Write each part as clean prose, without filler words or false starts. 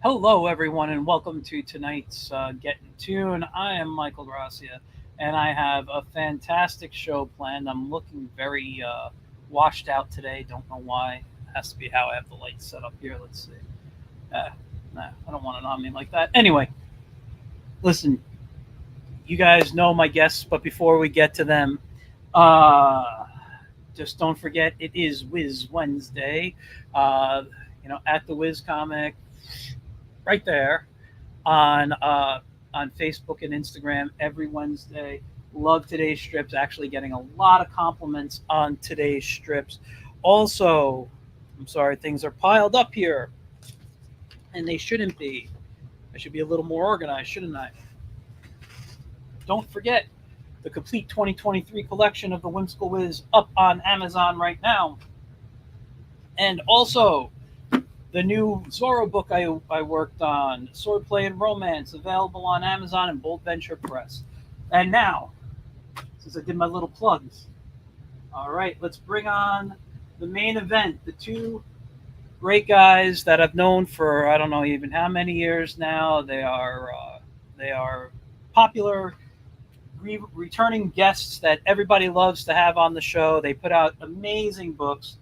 Hello, everyone, and welcome to tonight's Get in Tune. I am Michael Gracia, and I have a fantastic show planned. I'm looking very washed out today. Don't know why. It has to be how I have the lights set up here. Let's see. Uh, nah, I don't want it on me like that. Anyway, listen, you guys know my guests, but before we get to them, uh, just don't forget it is Wiz Wednesday. Uh, at the Wiz Comic, right there on Facebook and Instagram every Wednesday. Love today's strips. Actually, getting a lot of compliments on today's strips. Also, I'm sorry, things are piled up here, and they shouldn't be. I should be a little more organized, shouldn't I? Don't forget the complete 2023 collection of the Whimsical Wiz up on Amazon right now. And also, the new Zorro book I worked on, Swordplay and Romance, available on Amazon and Bold Venture Press. And now, since I did my little plugs, all right, let's bring on the main event. The two great guys that I've known for I don't know even how many years now. They are popular returning guests that everybody loves to have on the show. They put out amazing books.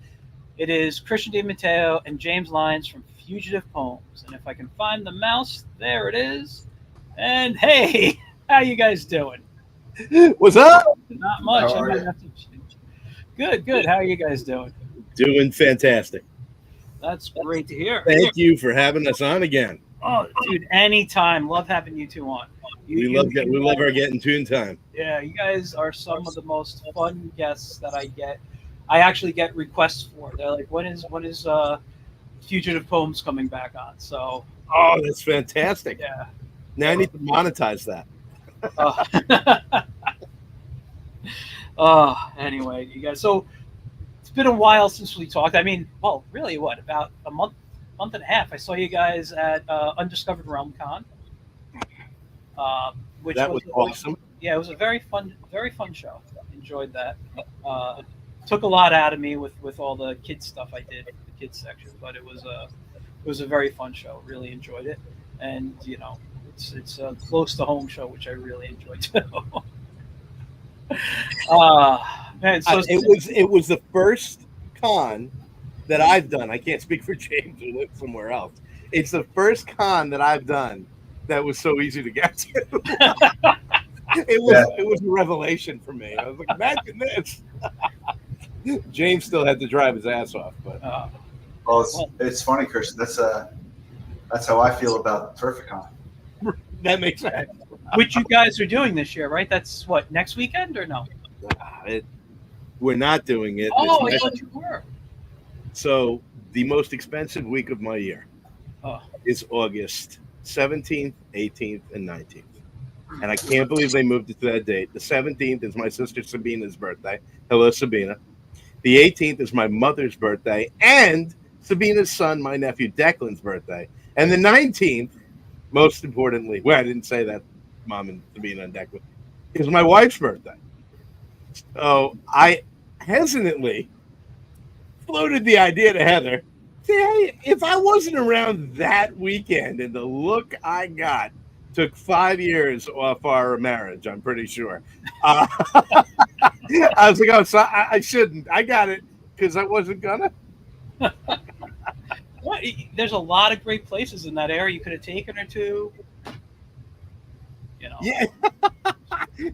It is Christian DeMatteo and James Lines from Fugitive Poems. And if I can find the mouse, there it is. And hey, how you guys doing? What's up? Not much. How are you? Good, good. How are you guys doing? Doing fantastic. That's great to hear. Thank you for having us on again. Oh, dude, anytime. Love having you two on. We love our Getting Tune time. Yeah, you guys are some of the most fun guests that I get. I actually get requests for. They're like, when is Fugitive Poems coming back on? So, Oh, that's fantastic. yeah. Now I need to monetize that. Anyway, you guys. So it's been a while since we talked. I mean, well, really, what about a month and a half? I saw you guys at Undiscovered Realm Con, which That was awesome. Yeah, it was a very fun show. Enjoyed that. Took a lot out of me with all the kids stuff I did, the kids section, but it was a very fun show. Really enjoyed it, and it's a close to home show, which I really enjoyed too. Man, so It was the first con that I've done. I can't speak for James who lives somewhere else. It's the first con that I've done that was so easy to get to. It was a revelation for me. I was like, imagine this. James still had to drive his ass off, but Well, it's funny, Christian. That's how I feel about Turficon. that makes sense. which you guys are doing this year, right? That's what, next weekend or no? We're not doing it. Oh, It's I thought you were. So the most expensive week of my year is August 17th, 18th, and 19th. And I can't believe they moved it to that date. The 17th is my sister Sabina's birthday. Hello, Sabina. The 18th is my mother's birthday and Sabina's son, my nephew Declan's birthday. And the 19th, most importantly, well, I didn't say that, Mom and Sabina and Declan, is my wife's birthday. So I hesitantly floated the idea to Heather. Say, hey, if I wasn't around that weekend and the look I got took 5 years off our marriage, I'm pretty sure. I was like, oh, so I shouldn't. I got it because I wasn't gonna. What? There's a lot of great places in that area you could have taken her to. Yeah.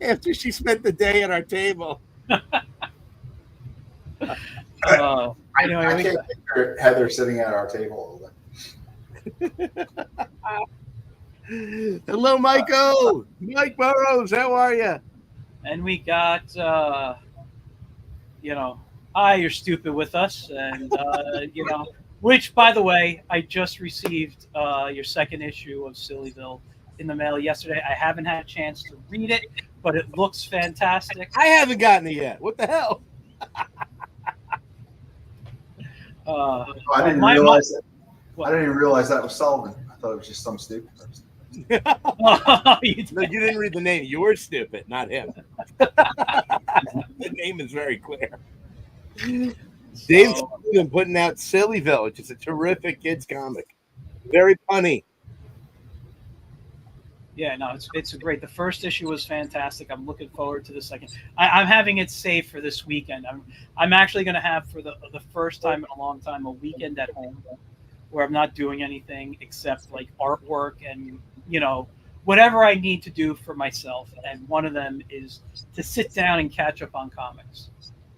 After she spent the day at our table. I can't picture Heather sitting at our table. Hello, Michael. Mike Burrows, how are you? And we got, You're Stupid with us. And, which, by the way, I just received your second issue of Sillyville in the mail yesterday. I haven't had a chance to read it, but it looks fantastic. I haven't gotten it yet. What the hell? I didn't realize that. I didn't even realize that was Sullivan. I thought it was just some stupid person. No, you didn't read the name. You were stupid, not him. The name is very clear. Dave's been putting out Sillyville, which is a terrific kids comic. Very funny. Yeah, no, it's great. The first issue was fantastic. I'm looking forward to the second. I'm having it saved for this weekend. I'm actually going to have for the first time in a long time a weekend at home where I'm not doing anything except like artwork and whatever I need to do for myself. And one of them is to sit down and catch up on comics.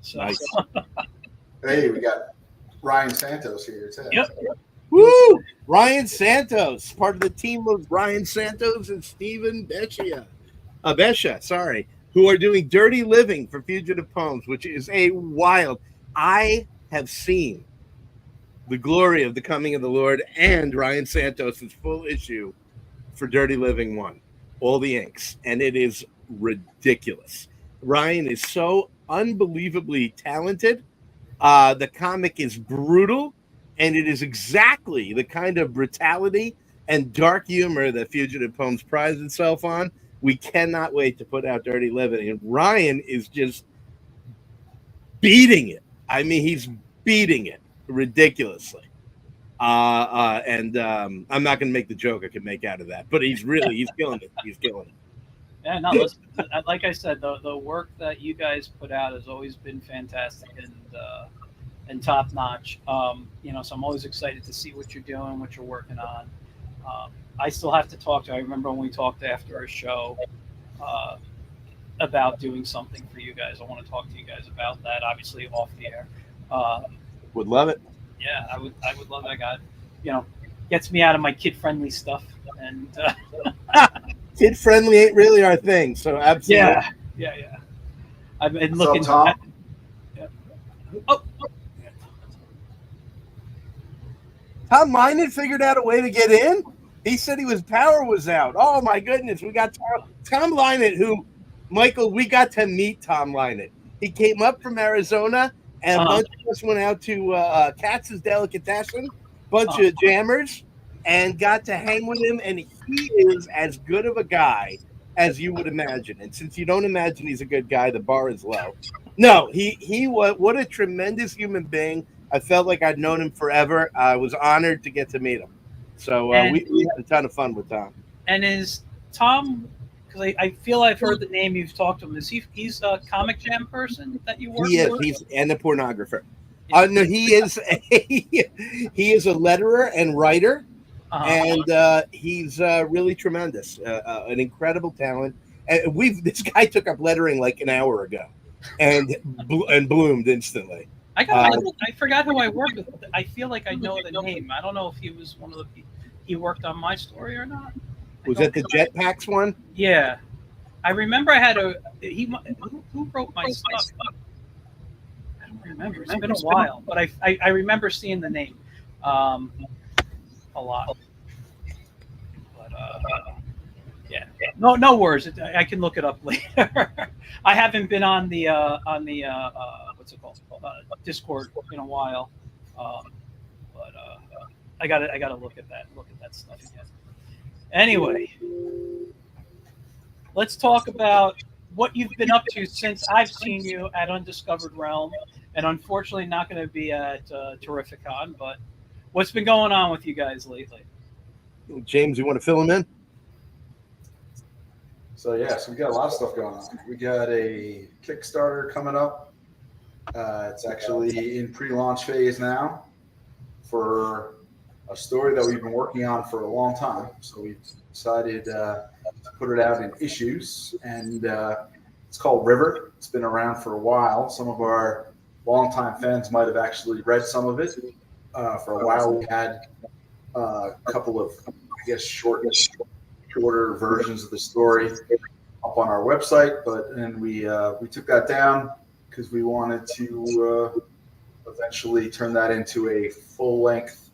So, Nice. Hey, we got Ryan Santos here too. Yep. Woo! Ryan Santos, part of the team of Ryan Santos and Stephen Besha, sorry, who are doing Dirty Living for Fugitive Poems, which is a wild. I have seen The Glory of the Coming of the Lord and Ryan Santos' full issue for Dirty Living 1, all the inks, and it is ridiculous. Ryan is so unbelievably talented. The comic is brutal, and it is exactly the kind of brutality and dark humor that Fugitive Poems prides itself on. We cannot wait to put out Dirty Living, and Ryan is just beating it. I mean, he's beating it ridiculously. And I'm not going to make the joke I can make out of that, but he's killing it. He's killing it. Yeah, no, listen, like I said, the work that you guys put out has always been fantastic and top notch. So I'm always excited to see what you're doing, what you're working on. I still have to talk to. I remember when we talked after a show about doing something for you guys. I want to talk to you guys about that. Obviously, off the air. Would love it. Yeah, I would love that. God, gets me out of my kid-friendly stuff, and kid-friendly ain't really our thing. So absolutely. Yeah. I've been looking. Tom? Tom Lynon figured out a way to get in. He said power was out. Oh my goodness, we got Tom Lynon, who, Michael, we got to meet Tom Lynon. He came up from Arizona, and a bunch of us went out to Katz's Delicatessen, bunch of jammers, and got to hang with him. And he is as good of a guy as you would imagine. And since you don't imagine he's a good guy, the bar is low. No, he was, what a tremendous human being. I felt like I'd known him forever. I was honored to get to meet him. So we had a ton of fun with Tom. And is Tom, because I feel I've heard the name, you've talked to him. He's a Comic Jam person that you work with? He's and a pornographer. No, he is a letterer and writer, and he's really tremendous, an incredible talent. And this guy took up lettering like an hour ago, and bloomed instantly. I forgot who I worked with. I feel like I know the name. I don't know if he was one of the people. He worked on my story or not. Was that the Jetpacks one? Yeah, I remember I had who wrote my stuff. I don't remember. It's been a while, but I remember seeing the name a lot. But yeah, no worries. I can look it up later. I haven't been on the what's it called, Discord in a while, but I gotta look at that stuff again. Anyway, let's talk about what you've been up to since I've seen you at Undiscovered Realm, and unfortunately not going to be at Terrificon. But what's been going on with you guys lately? James, you want to fill him in? So we got a lot of stuff going on. We got a Kickstarter coming up. It's actually in pre-launch phase now for a story that we've been working on for a long time. So we've decided to put it out in issues, and it's called River. It's been around for a while. Some of our longtime fans might have actually read some of it. For a while, we had a couple of, shorter versions of the story up on our website, but then we took that down because we wanted to eventually turn that into a full-length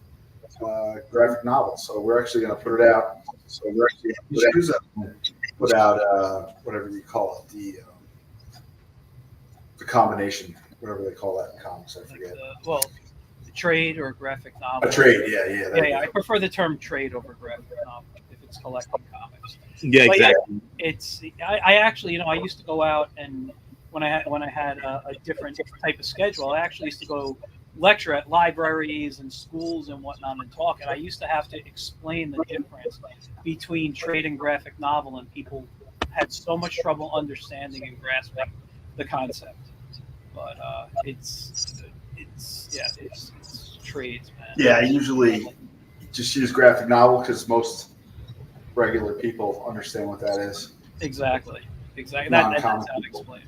graphic novel. So we're actually going to put it out. So we're actually going to put out whatever you call it, the combination, whatever they call that in comics. I forget. The trade or graphic novel. A trade, yeah. I prefer the term trade over graphic novel if it's collecting comics. Yeah, exactly. I actually, I used to go out, and when I had a different type of schedule, I actually used to go lecture at libraries and schools and whatnot and talk, and I used to have to explain the difference between trade and graphic novel, and people had so much trouble understanding and grasping the concept. But it's trades, man. Yeah, I usually just use graphic novel because most regular people understand what that is. Exactly. That's how to people. explain it.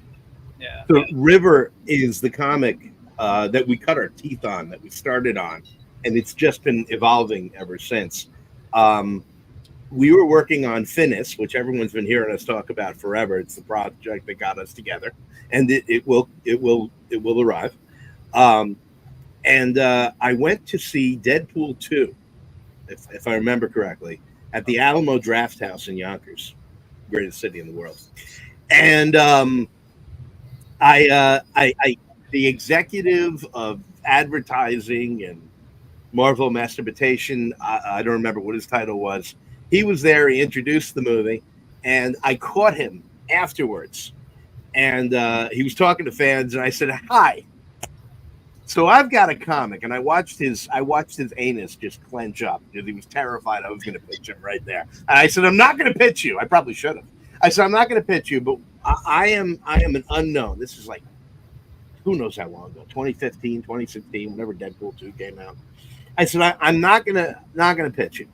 Yeah. So River is the comic that we cut our teeth on, that we started on, and it's just been evolving ever since. We were working on Finis, which everyone's been hearing us talk about forever. It's the project that got us together, and it will arrive. And I went to see Deadpool 2, if I remember correctly, at the Alamo Draft House in Yonkers, greatest city in the world. And the executive of advertising and Marvel Masturbation, I don't remember what his title was. He was there. He introduced the movie, and I caught him afterwards. And he was talking to fans, and I said, "Hi." So I've got a comic, and I watched his anus just clench up because he was terrified I was going to pitch him right there. And I said, "I'm not going to pitch you." I probably should have. I said, "I'm not going to pitch you, but I am an unknown." This is like, who knows how long ago, 2015, 2016, whenever Deadpool 2 came out. I said, I'm not gonna pitch you.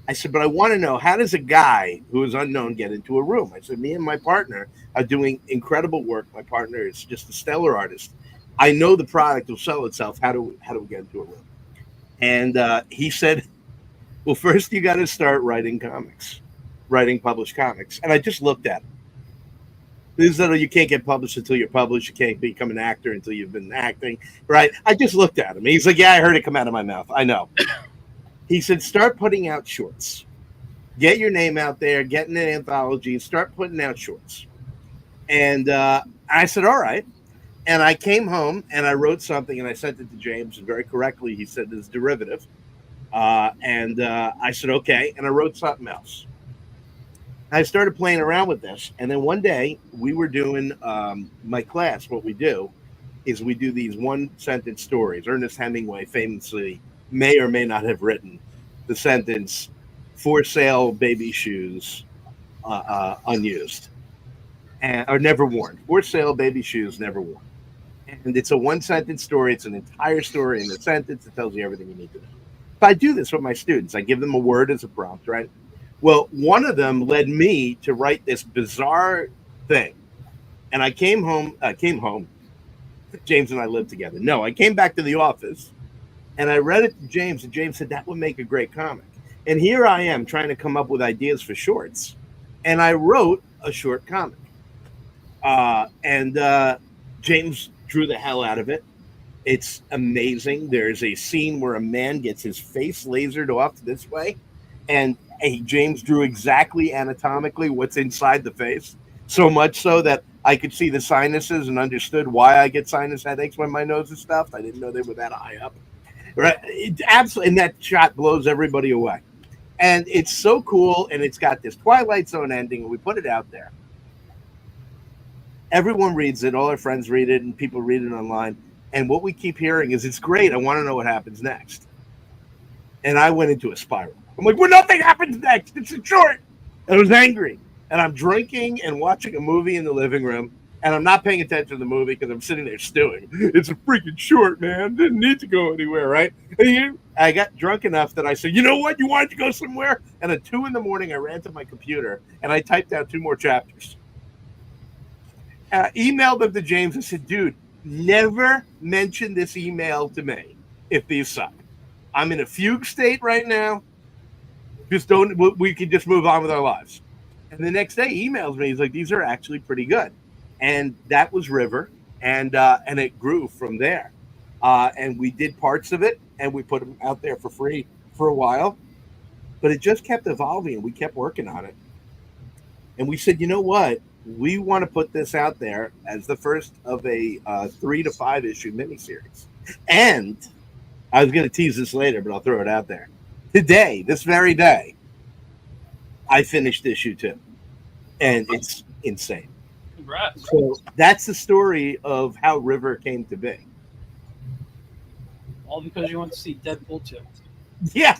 I said, but I want to know, how does a guy who is unknown get into a room? I said, me and my partner are doing incredible work. My partner is just a stellar artist. I know the product will sell itself. How do we get into a room? And he said, well, first you got to start writing published comics. And I just looked at him. You can't get published until you're published. You can't become an actor until you've been acting, right? I just looked at him. He's like, yeah, I heard it come out of my mouth. I know. He said, start putting out shorts. Get your name out there. Get in an anthology. Start putting out shorts. And I said, all right. And I came home and I wrote something and I sent it to James. And very correctly, he said it's derivative. And I said, okay. And I wrote something else. I started playing around with this, and then one day we were doing my class. What we do is we do these one-sentence stories. Ernest Hemingway famously may or may not have written the sentence, "For sale baby shoes, unused, or never worn. For sale baby shoes, never worn." And it's a one-sentence story. It's an entire story in a sentence. It tells you everything you need to know. But I do this with my students. I give them a word as a prompt, right? Well, one of them led me to write this bizarre thing. And I came home. James and I lived together. No, I came back to the office and I read it to James, and James said, that would make a great comic. And here I am trying to come up with ideas for shorts. And I wrote a short comic. And James drew the hell out of it. It's amazing. There's a scene where a man gets his face lasered off this way, and James drew exactly anatomically what's inside the face, so much so that I could see the sinuses and understood why I get sinus headaches when my nose is stuffed. I didn't know they were that high up. Right? Absolutely, and that shot blows everybody away. And it's so cool, and it's got this Twilight Zone ending, and we put it out there. Everyone reads it. All our friends read it, and people read it online. And what we keep hearing is, it's great. I want to know what happens next. And I went into a spiral. I'm like, well, nothing happens next. It's a short. And I was angry. And I'm drinking and watching a movie in the living room. And I'm not paying attention to the movie because I'm sitting there stewing. It's a freaking short, man. Didn't need to go anywhere, right? And I got drunk enough that I said, you know what? You wanted to go somewhere? And at 2 a.m, I ran to my computer and I typed out 2 more chapters. Emailed them to James and said, dude, never mention this email to me if these suck. I'm in a fugue state right now. We can just move on with our lives. And the next day he emails me. He's like, these are actually pretty good. And that was River. And it grew from there. And we did parts of it and we put them out there for free for a while. But it just kept evolving and we kept working on it. And we said, you know what? We want to put this out there as the first of a 3 to 5 issue miniseries. And I was going to tease this later, but I'll throw it out there. Today, this very day, I finished issue 2. And it's insane. Congrats. So that's the story of how River came to be. All because you went to see Deadpool 2. Yeah.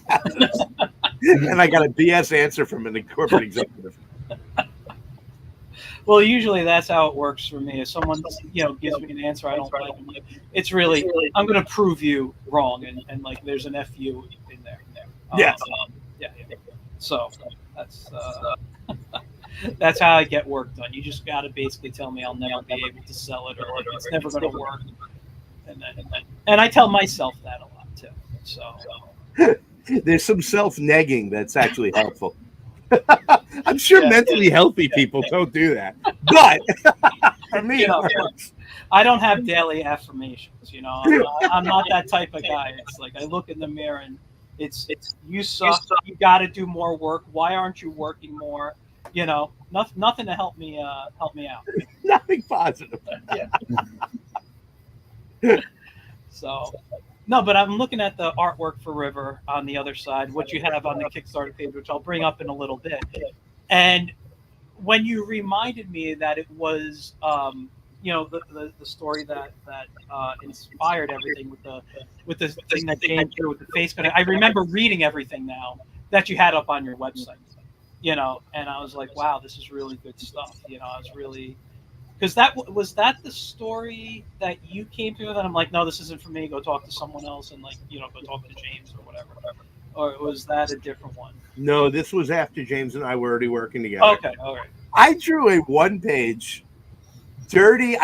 And I got a BS answer from an corporate executive. Well, usually that's how it works for me. If someone, gives me an answer I don't like, I'm like, it's really, I'm going to prove you wrong, and like, there's an FU in there. Yes. Yeah. So that's that's how I get work done. You just got to basically tell me I'll never be able to sell it, or like, it's never going to work, and I tell myself that a lot too. So there's some self-negging that's actually helpful. I'm sure mentally healthy people don't do that, but for me, it works. I don't have daily affirmations. I'm not that type of guy. It's like I look in the mirror and it's you suck. You got to do more work. Why aren't you working more? Nothing to help me out. Nothing positive. Yeah. So. No, but I'm looking at the artwork for River on the other side, what you have on the Kickstarter page, which I'll bring up in a little bit. And when you reminded me that it was, the story that inspired everything with the thing that James drew with the face cutting, I remember reading everything now that you had up on your website, and I was like, wow, this is really good stuff. I was really. Because was that the story that you came to, that I'm like, no, this isn't for me. Go talk to someone else, and go talk to James or whatever. Or was that a different one? No, this was after James and I were already working together. Okay, all right. I drew a one-page dirty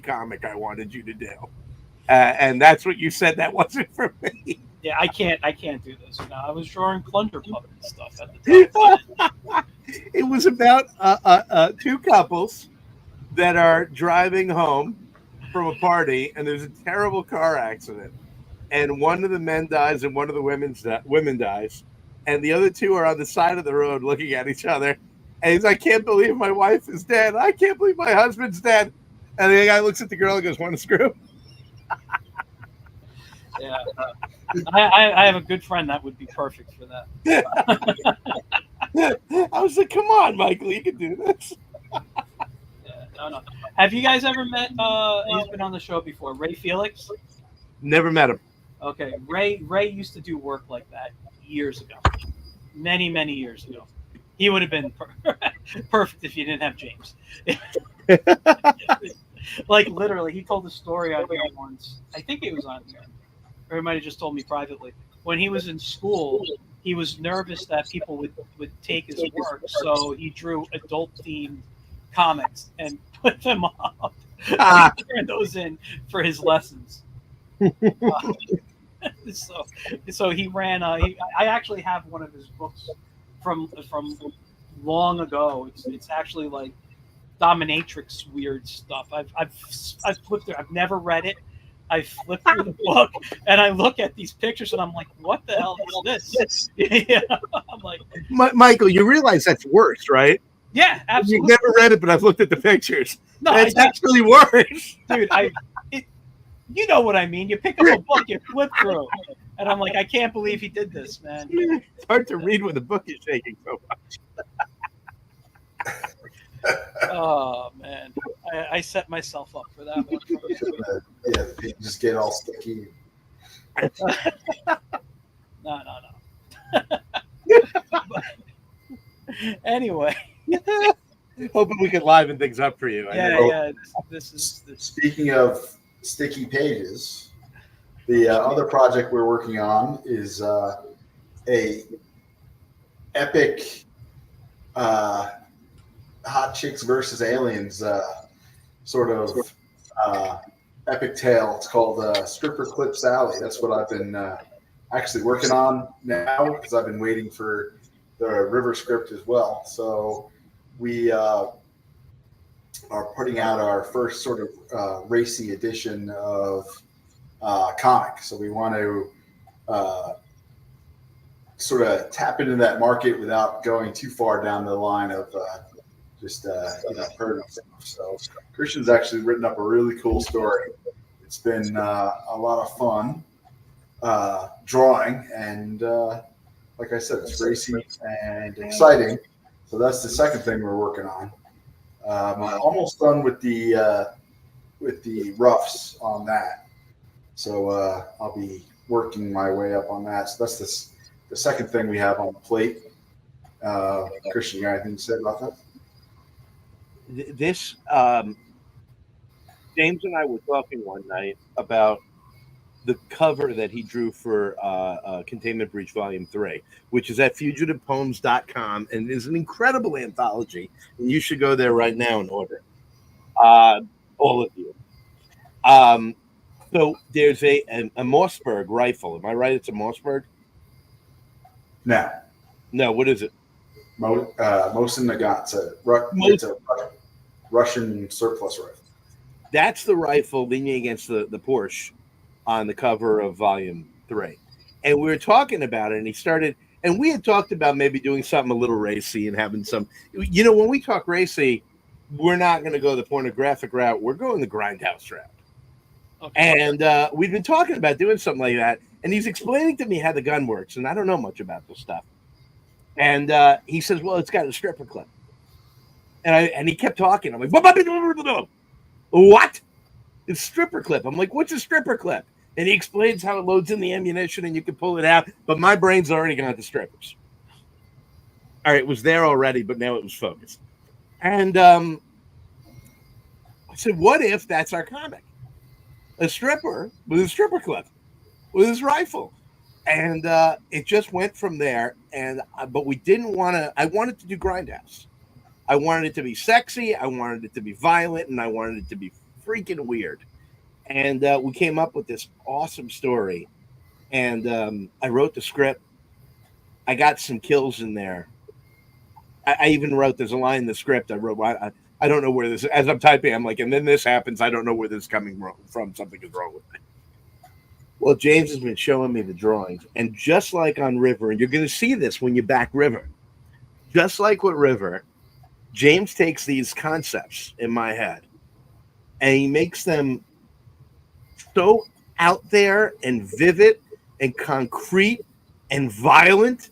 comic I wanted you to do, and that's what you said that wasn't for me. Yeah, I can't do this. I was drawing plunger puppet and stuff at the time. It was about two couples that are driving home from a party, and there's a terrible car accident, and one of the men dies and one of the women dies, and the other two are on the side of the road looking at each other, and he's like, I can't believe my wife is dead. I can't believe my husband's dead. And the guy looks at the girl and goes, want to screw? Yeah. I have a good friend that would be perfect for that. I was like, come on, Michael, you can do this. Yeah, no. Have you guys ever met, he's been on the show before, Ray Felix? Never met him. Okay, Ray used to do work like that years ago. Many, many years ago. He would have been perfect if you didn't have James. Like, literally, he told a story on here once. I think he was on here. Or he might have just told me privately. When he was in school, he was nervous that people would take his work, so he drew adult-themed comics and put them up. And turned those in for his lessons. So he ran. I actually have one of his books from long ago. It's actually like dominatrix weird stuff. I've flipped through. I've never read it. I flip through the book and I look at these pictures and I'm like, what the hell is this? I'm like, Michael, you realize that's worse, right? Yeah, absolutely. You've never read it, but I've looked at the pictures. No, it's actually worse. Dude, you know what I mean. You pick up a book, you flip through, and I'm like, I can't believe he did this, man. It's hard to read when the book is shaking so much. Oh, man. I set myself up for that one. Yeah, you just get all sticky. No. Anyway. Hoping we could liven things up for you. Yeah. This is. Speaking of sticky pages, the other project we're working on is a epic hot chicks versus aliens sort of epic tale. It's called Stripper Clips Alley. That's what I've been actually working on now because I've been waiting for the River script as well. So we are putting out our first sort of racy edition of comic. So we want to sort of tap into that market without going too far down the line of just hurting stuff. So Christian's actually written up a really cool story. It's been a lot of fun drawing, and like I said, it's racy and exciting. So that's the second thing we're working on. I'm almost done with the roughs on that. So I'll be working my way up on that. So that's the second thing we have on the plate. Christian, you got anything to say about that? This James and I were talking one night about the cover that he drew for Containment Breach Volume 3, which is at fugitivepoems.com, and is an incredible anthology, and you should go there right now and order it. All of you. So there's a Mossberg rifle. Am I right? It's a Mossberg? No, what is it? Mosin Nagant. It's a Russian surplus rifle. That's the rifle leaning against the Porsche on the cover of Volume 3. And we were talking about it, and he started, and we had talked about maybe doing something a little racy and having some, when we talk racy, we're not going to go the pornographic route. We're going the grindhouse route. Okay. And we've been talking about doing something like that. And he's explaining to me how the gun works, and I don't know much about this stuff. And he says, well, it's got a stripper clip. And he kept talking. I'm like, what? It's stripper clip. I'm like, what's a stripper clip? And he explains how it loads in the ammunition and you can pull it out. But my brain's already gone to strippers. All right, it was there already, but now it was focused. And I said, what if that's our comic? A stripper with a stripper clip with his rifle. And it just went from there. But we didn't want to. I wanted to do grindhouse. I wanted it to be sexy. I wanted it to be violent, and I wanted it to be freaking weird. And we came up with this awesome story. And I wrote the script. I got some kills in there. I even wrote, there's a line in the script I wrote. I don't know where this, as I'm typing, I'm like, and then this happens. I don't know where this is coming from. Something is wrong with me. Well, James has been showing me the drawings. And just like on River, and you're going to see this when you back River, just like with River, James takes these concepts in my head and he makes them so out there and vivid and concrete and violent.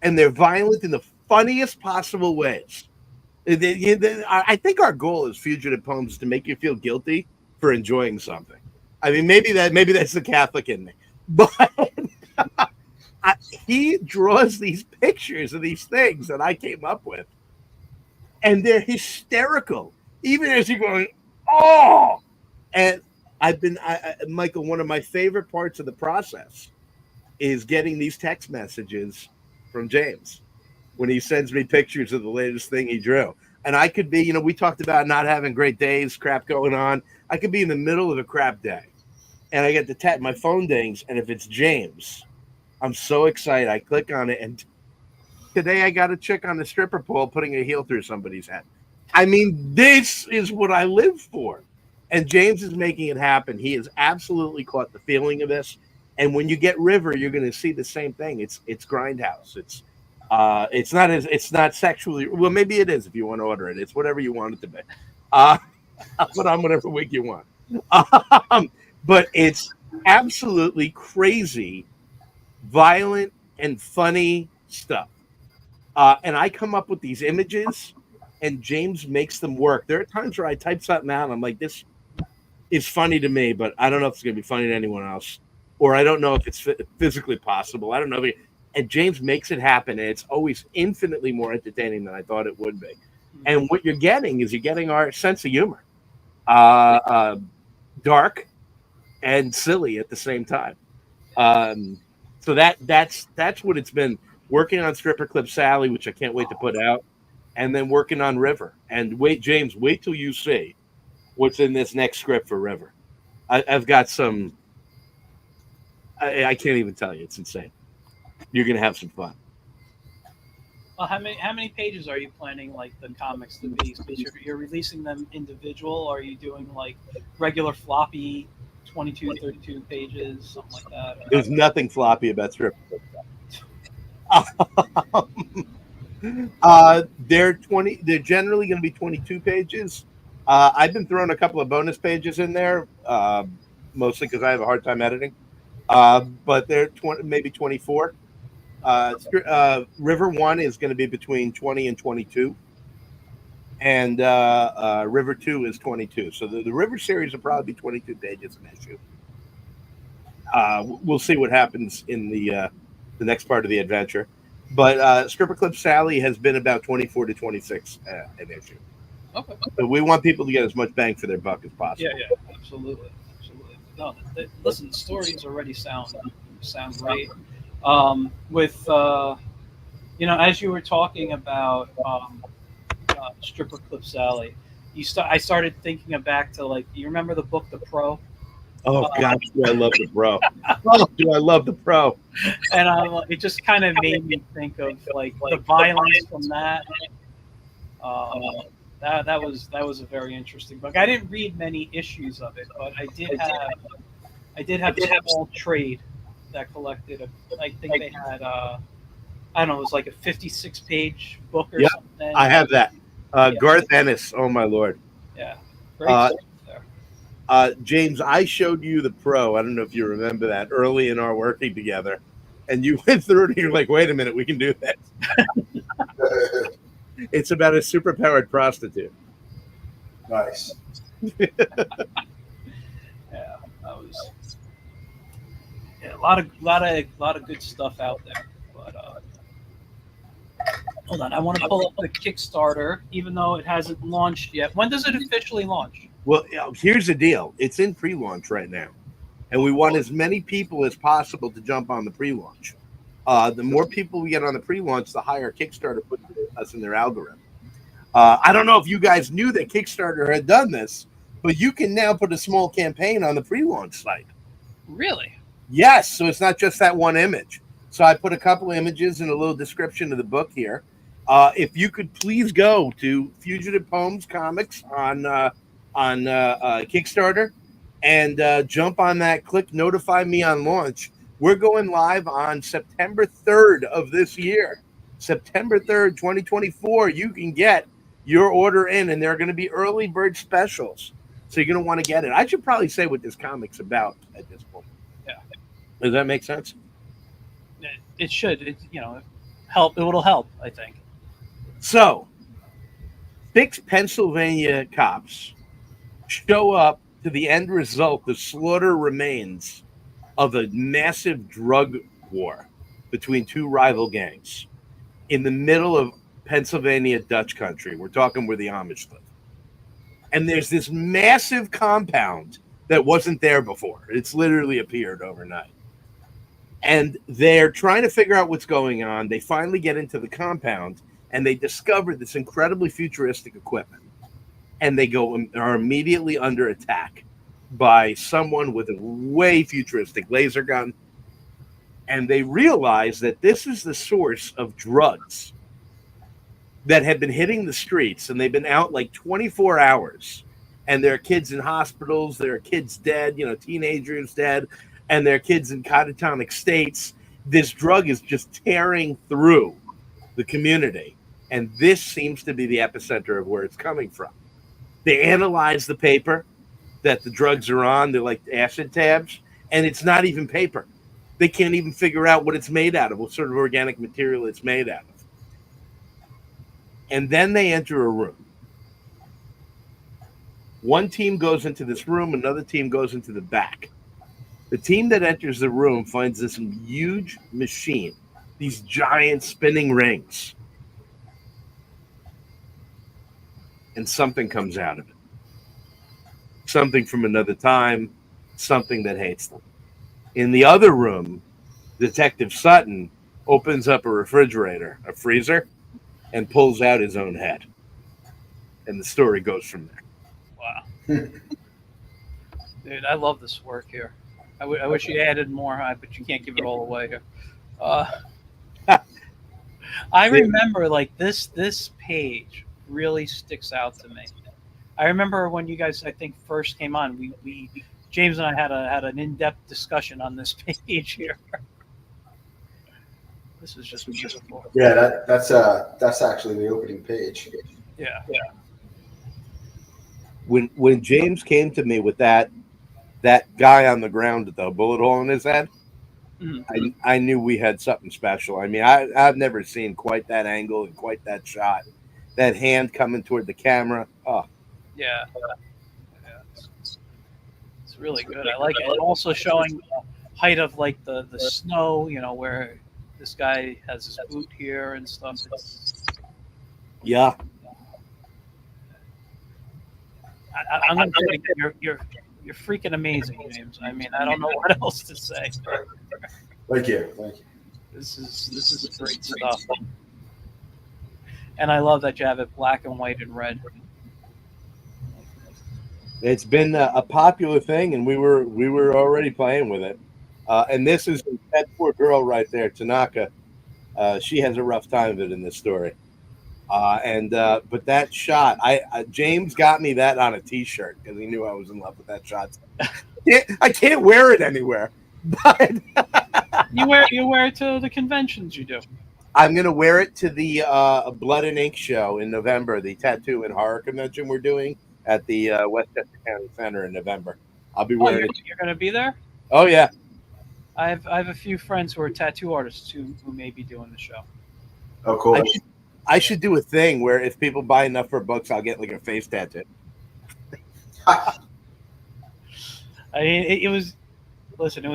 And they're violent in the funniest possible ways. I think our goal as Fugitive Poems is to make you feel guilty for enjoying something. I mean, maybe that's the Catholic in me, but he draws these pictures of these things that I came up with, and they're hysterical. Even as you're going, oh, and Michael, one of my favorite parts of the process is getting these text messages from James when he sends me pictures of the latest thing he drew. And I could be, we talked about not having great days, crap going on. I could be in the middle of a crap day. And I get my phone dings. And if it's James, I'm so excited. I click on it. And today I got a chick on the stripper pole putting a heel through somebody's head. I mean, this is what I live for. And James is making it happen. He has absolutely caught the feeling of this. And when you get River, you're going to see the same thing. It's grindhouse. It's not sexually, well, maybe it is if you want to order it. It's whatever you want it to be. I'll put on whatever wig you want. But it's absolutely crazy, violent, and funny stuff. And I come up with these images, and James makes them work. There are times where I type something out, and I'm like, this is funny to me, but I don't know if it's going to be funny to anyone else. Or I don't know if it's physically possible. I don't know. And James makes it happen, and it's always infinitely more entertaining than I thought it would be. And what you're getting is our sense of humor. Dark and silly at the same time. So that's what it's been. Working on Stripper Clip Sally, which I can't wait to put out, and then working on River. And James, wait till you see what's in this next script for River. I've got some... I can't even tell you. It's insane. You're going to have some fun. Well, how many pages are you planning, like, the comics to be? You're releasing them individual, or are you doing, like, regular floppy 22, 32 pages, something like that? There's nothing floppy about Stripper. They're generally going to be 22 pages. I've been throwing a couple of bonus pages in there, mostly because I have a hard time editing. But they're maybe 24. River 1 is going to be between 20 and 22. And River 2 is 22. So the River series will probably be 22 pages an issue. We'll see what happens in the next part of the adventure. But Stripper Clip Sally has been about 24 to 26 an issue. Okay. So we want people to get as much bang for their buck as possible. Yeah, absolutely. No, listen, the stories already sound great. With as you were talking about Stripper Clip Sally, I started thinking back to, like, you remember the book The Pro? Oh gosh, do I love the Pro? Oh, do I love the Pro? And it just kind of made me think of, like, the violence from that. That was a very interesting book. I didn't read many issues of it, but I did have a small trade that collected. I think they had I don't know, it was like a 56-page book or something. I have that. Garth Ennis, oh my lord. Yeah, great stuff there. James, I showed you the Pro. I don't know if you remember that early in our working together, and you went through it and you're like, wait a minute, we can do that. It's about a superpowered prostitute. Nice. Yeah, that was a lot of good stuff out there. But hold on, I want to pull up the Kickstarter, even though it hasn't launched yet. When does it officially launch? Well, here's the deal. It's in pre-launch right now, and we want as many people as possible to jump on the pre-launch. The more people we get on the pre-launch, the higher Kickstarter puts us in their algorithm. I don't know if you guys knew that Kickstarter had done this, but you can now put a small campaign on the pre-launch site. Really? Yes, so it's not just that one image. So I put a couple images and a little description of the book here. If you could please go to Fugitive Poems Comics on Kickstarter and jump on that, click notify me on launch. We're going live on September 3rd of this year. September 3rd, 2024, you can get your order in, and there are going to be early bird specials. So you're going to want to get it. I should probably say what this comic's about at this point. Yeah. Does that make sense? It should. Help. It will help, I think. So, 6 Pennsylvania cops show up to the end result. The slaughter remains of a massive drug war between 2 rival gangs in the middle of Pennsylvania Dutch country. We're talking where the Amish live. And there's this massive compound that wasn't there before. It's literally appeared overnight. And they're trying to figure out what's going on. They finally get into the compound, and they discover this incredibly futuristic equipment. And they are immediately under attack by someone with a way futuristic laser gun. And they realize that this is the source of drugs that have been hitting the streets, and they've been out like 24 hours. And there are kids in hospitals, there are kids dead, teenagers dead, and there are kids in catatonic states. This drug is just tearing through the community. And this seems to be the epicenter of where it's coming from. They analyze the paper that the drugs are on. They're like acid tabs, and it's not even paper. They can't even figure out what it's made out of, what sort of organic material it's made out of. And then they enter a room. One team goes into this room, another team goes into the back. The team that enters the room finds this huge machine, these giant spinning rings. And something comes out of it. Something from another time, something that hates them. In the other room, Detective Sutton opens up a refrigerator, a freezer, and pulls out his own head. And the story goes from there. Wow. Dude, I love this work here. I wish you added more, but you can't give it all away here. I remember, like, this page really sticks out to me. I remember when you guys, I think, first came on, we James and I had an in-depth discussion on this page here. This is just beautiful. Yeah, that's actually the opening page. Yeah. When James came to me with that guy on the ground with the bullet hole in his head, mm-hmm. I knew we had something special. I mean, I've never seen quite that angle and quite that shot. That hand coming toward the camera. Oh. Yeah. It's really good. I like it. And also showing height of like the snow, where this guy has his boot here and stuff. Yeah. I'm gonna say you're freaking amazing, James. I mean, I don't know what else to say. Thank you. This is great stuff. And I love that you have it black and white and red. It's been a popular thing, and we were already playing with it. And this is that poor girl right there, Tanaka. She has a rough time of it in this story. But that shot, James got me that on a T-shirt because he knew I was in love with that shot. I can't wear it anywhere, but you wear it to the conventions. You do. I'm gonna wear it to the Blood and Ink show in November, the tattoo and horror convention we're doing at the Westchester County Center in November. I'll be wearing it. You're gonna be there? Oh yeah. I have a few friends who are tattoo artists who may be doing the show. Oh, cool. I should do a thing where if people buy enough for books, I'll get like a face tattoo. I mean, it was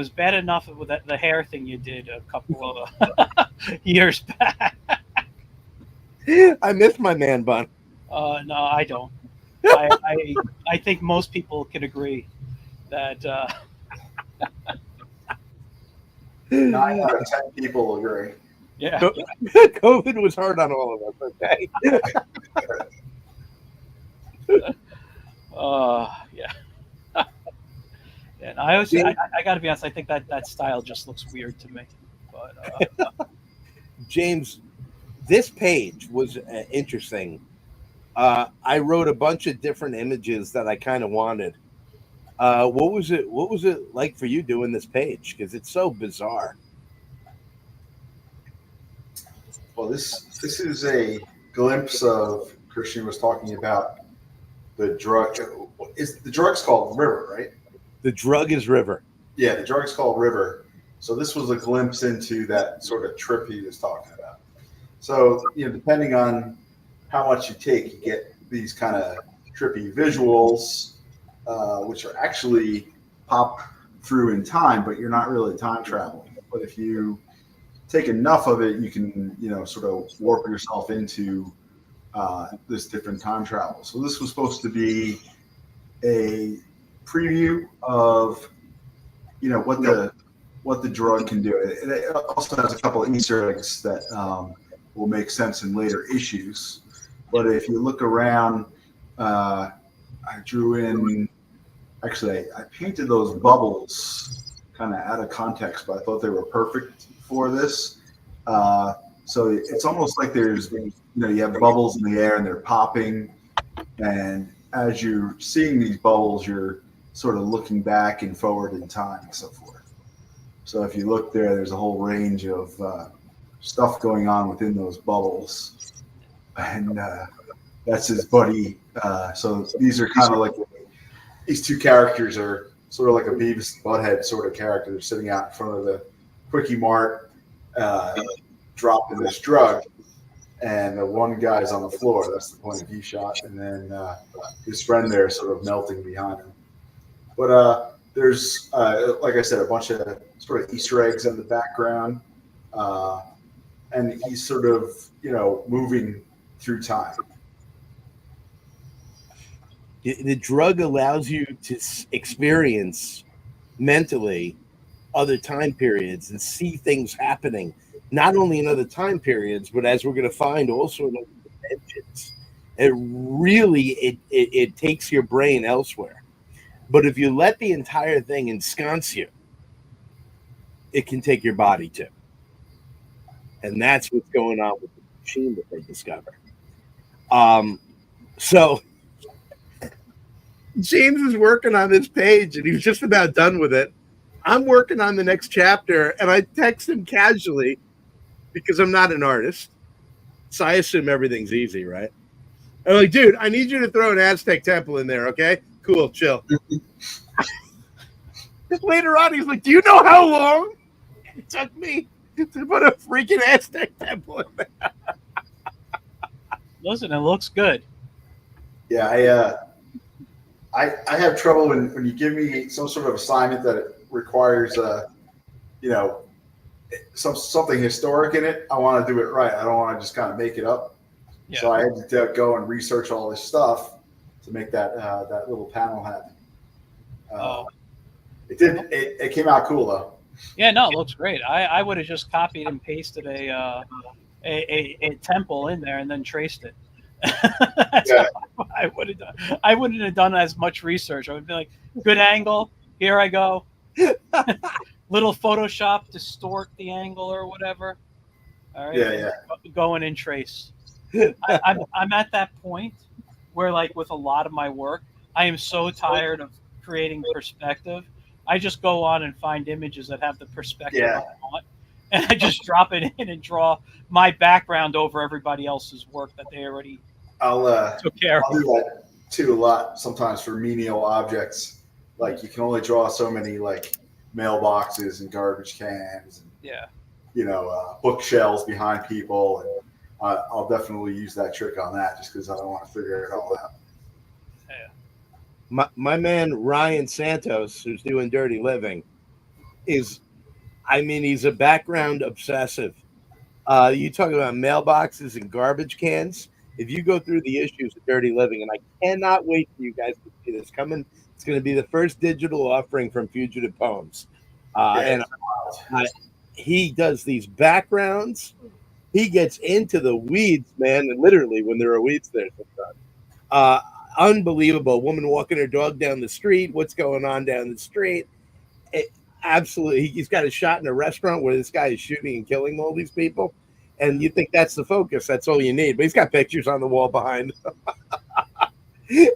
bad enough with the hair thing you did a couple of years back. I miss my man bun. No, I don't. I think most people can agree that 9 out of 10 people agree. Yeah. COVID was hard on all of us. Okay. Yeah. And I got to be honest. I think that style just looks weird to me. But James, this page was interesting. I wrote a bunch of different images that I kind of wanted. What was it like for you doing this page? Because it's so bizarre. Well, this is a glimpse of Christian was talking about the drug. The drug's called River, right? The drug is River. Yeah, the drug's called River. So this was a glimpse into that sort of trip he was talking about. So, depending on how much you take, you get these kind of trippy visuals, which are actually pop through in time, but you're not really time traveling. But if you take enough of it, you can, sort of warp yourself into this different time travel. So this was supposed to be a preview of, what the drug can do. It also has a couple of Easter eggs that will make sense in later issues. But if you look around, I drew in. Actually, I painted those bubbles kind of out of context, but I thought they were perfect for this. So it's almost like there's, you have bubbles in the air and they're popping. And as you're seeing these bubbles, you're sort of looking back and forward in time and so forth. So if you look there, there's a whole range of stuff going on within those bubbles. And that's his buddy. So these are kind of like, these two characters are sort of like a Beavis and Butthead sort of character. They're sitting out in front of the Quickie Mart, dropping this drug, and the one guy's on the floor. That's the point of view shot, and then his friend there sort of melting behind him. But there's, like I said, a bunch of sort of Easter eggs in the background, and he's sort of, moving through time. The drug allows you to experience mentally other time periods and see things happening, not only in other time periods, but as we're going to find, also in other dimensions. It really, it takes your brain elsewhere. But if you let the entire thing ensconce you, it can take your body too. And that's what's going on with the machine that they discover. So James is working on this page and he was just about done with it. I'm working on the next chapter and I text him casually because I'm not an artist. So I assume everything's easy, right? I'm like, dude, I need you to throw an Aztec temple in there, okay? Cool, chill. Later on, he's like, do you know how long it took me to put a freaking Aztec temple in there? Listen, it looks good. Yeah, I have trouble when you give me some sort of assignment that it requires you know, something historic in it, I want to do it right. I don't want to just kind of make it up. Yeah. So I had to go and research all this stuff to make that that little panel happen. It came out cool though. Yeah, no, it looks great. I would have just copied and pasted a temple in there and then traced it. That's Yeah. how I would have done. I wouldn't have done as much research. I would be like, good angle, here I go. Little Photoshop, distort the angle or whatever. All right. Yeah, Go in and trace. I'm at that point where, like, with a lot of my work, I am so tired of creating perspective. I just go on and find images that have the perspective I want, and I just drop it in and draw my background over everybody else's work that they already took care I'll of. do that too a lot sometimes for menial objects. Like you can only draw so many like mailboxes and garbage cans and bookshelves behind people, and I'll definitely use that trick on that just because I don't want to figure it all out. My man Ryan Santos, who's doing Dirty Living, he's a background obsessive. You talk about mailboxes and garbage cans. If you go through the issues of Dirty Living, and I cannot wait for you guys to see this coming, it's going to be the first digital offering from Fugitive Poems. He does these backgrounds. He gets into the weeds, man, and literally when there are weeds there sometimes. Unbelievable. Woman walking her dog down the street. What's going on down the street? Absolutely. He's got a shot in a restaurant where this guy is shooting and killing all these people. And you think that's the focus. That's all you need. But he's got pictures on the wall behind.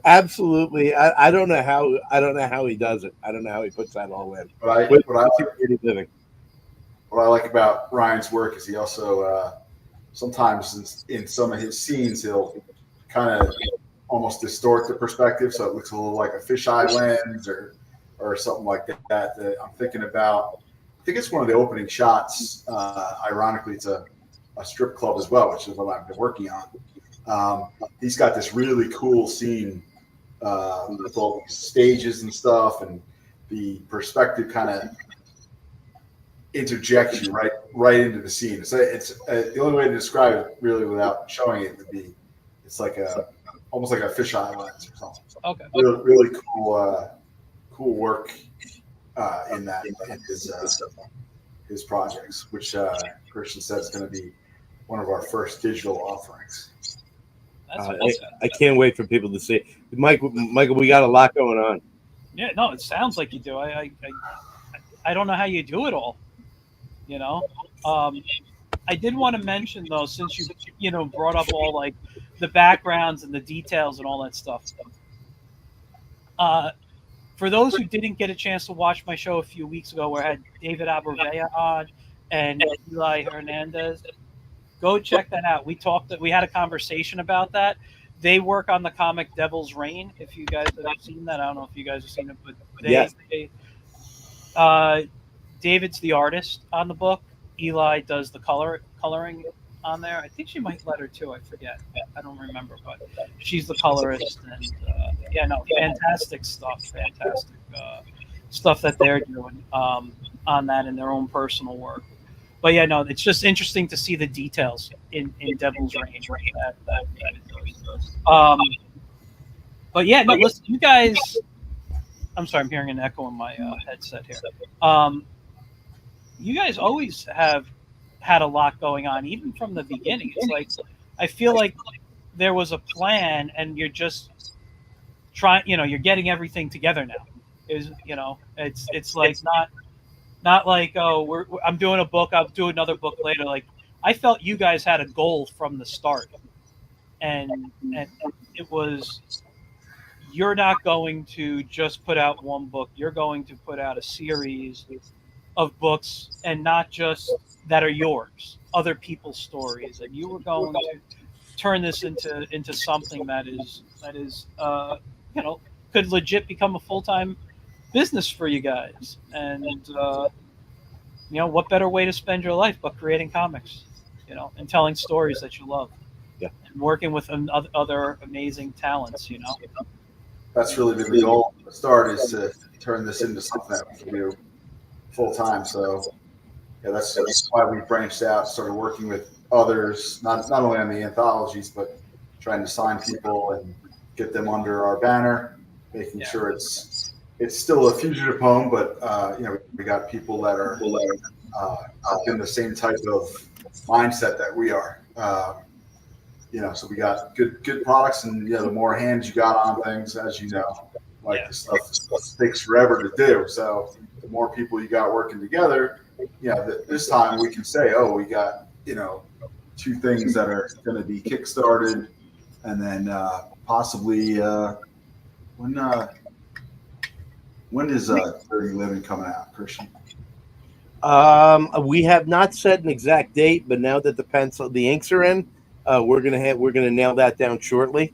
Absolutely. I don't know how he does it. I don't know how he puts that all in. What I like about Ryan's work is he also sometimes in some of his scenes he'll kind of almost distort the perspective so it looks a little like a fisheye lens or something like that I'm thinking about. I think it's one of the opening shots. Ironically, it's a strip club as well, which is what I've been working on. He's got this really cool scene with all these stages and stuff, and the perspective kind of interjects you right into the scene. It's the only way to describe it really without showing it would be it's like almost like a fisheye lens or something. Okay. Really cool work in his projects, which Christian said is going to be one of our first digital offerings. I can't wait for people to see it. Michael, we got a lot going on. Yeah, no, it sounds like you do. I don't know how you do it all. I did want to mention though, since you brought up all like the backgrounds and the details and all that stuff. For those who didn't get a chance to watch my show a few weeks ago, where I had David Abrevaya on and Eli Hernandez, go check that out. We had a conversation about that. They work on the comic Devil's Reign. If you guys have seen that, I don't know if you guys have seen it, but David's the artist on the book. Eli does the coloring on there. I think she might letter too. I forget. I don't remember, but she's the colorist. And fantastic stuff. Fantastic stuff that they're doing on that in their own personal work. But yeah, no, it's just interesting to see the details in Devil's Reign. But yeah, no, listen, you guys. I'm sorry, I'm hearing an echo in my headset here. You guys always have had a lot going on, even from the beginning. It's like I feel like there was a plan, and you're just trying. You're getting everything together now. It's like not like I'm doing a book, I'll do another book later. Like I felt you guys had a goal from the start, and it was you're not going to just put out one book. You're going to put out a series of books, and not just that are yours, other people's stories, and you were going to turn this into something that is could legit become a full-time business for you guys. And what better way to spend your life but creating comics, and telling stories that you love, and working with other amazing talents. That's really been the goal. The start is to turn this into something that we can do full time. So that's why we branched out, started working with others, not only on the anthologies, but trying to sign people and get them under our banner, making sure it's still a fugitive poem, but we got people that are in the same type of mindset that we are. So we got good products, and the more hands you got on things, as you know, this stuff takes forever to do. So the more people you got working together, this time we can say, oh, we got 2 things that are going to be kickstarted, and then possibly when is Dirty Living coming out, Christian? We have not set an exact date, but now that the inks are in, we're gonna nail that down shortly.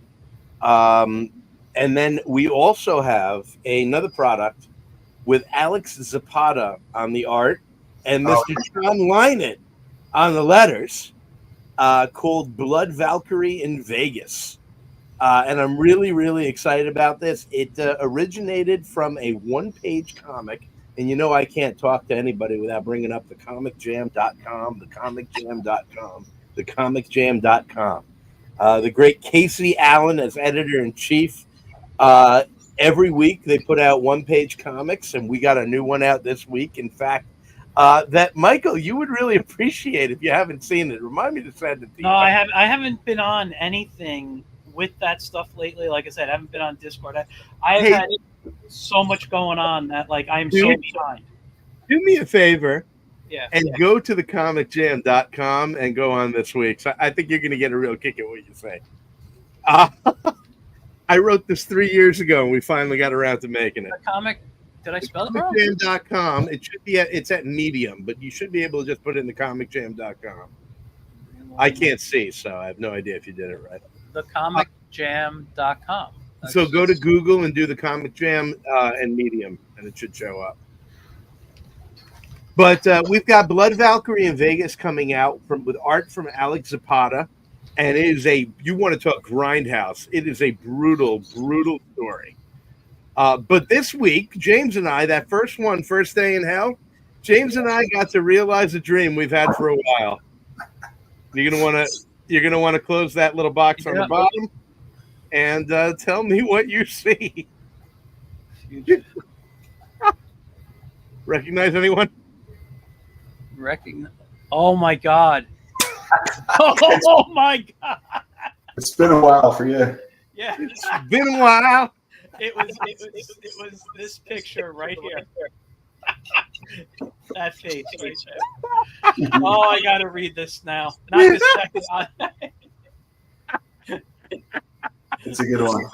And then we also have another product with Alex Zapata on the art and Mr. John Lynett on the letters, called Blood Valkyrie in Vegas. And I'm really, really excited about this. It originated from a 1-page comic. And I can't talk to anybody without bringing up thecomicjam.com, thecomicjam.com, thecomicjam.com. The great Casey Allen as editor-in-chief. Every week they put out 1-page comics, and we got a new one out this week. In fact, that Michael, you would really appreciate if you haven't seen it. Remind me to send it to you. No, I haven't been on anything with that stuff lately. Like I said, I haven't been on Discord. I have had so much going on that I'm so behind. Do me a favor. Yeah. And go to thecomicjam.com and go on this week. So I think you're going to get a real kick at what you say. I wrote this 3 years ago, and we finally got around to making it. The comic, did I spell it wrong? Comicjam.com. It should be it's at Medium, but you should be able to just put it in thecomicjam.com. I can't see, so I have no idea if you did it right. Thecomicjam.com. So go to Google and do the Comic Jam and Medium, and it should show up. But we've got Blood Valkyrie in Vegas coming out with art from Alex Zapata, and it is you want to talk grindhouse. It is a brutal, brutal story. But this week, James and I, that first one, First Day in Hell, James and I got to realize a dream we've had for a while. You're gonna want to close that little box on the bottom and tell me what you see. Recognize anyone? Oh my God! Oh my God! It's been a while for you. Yeah, it's been a while. It was this picture right here. That face right there. Oh, I gotta read this now. Not this second. It's a good one.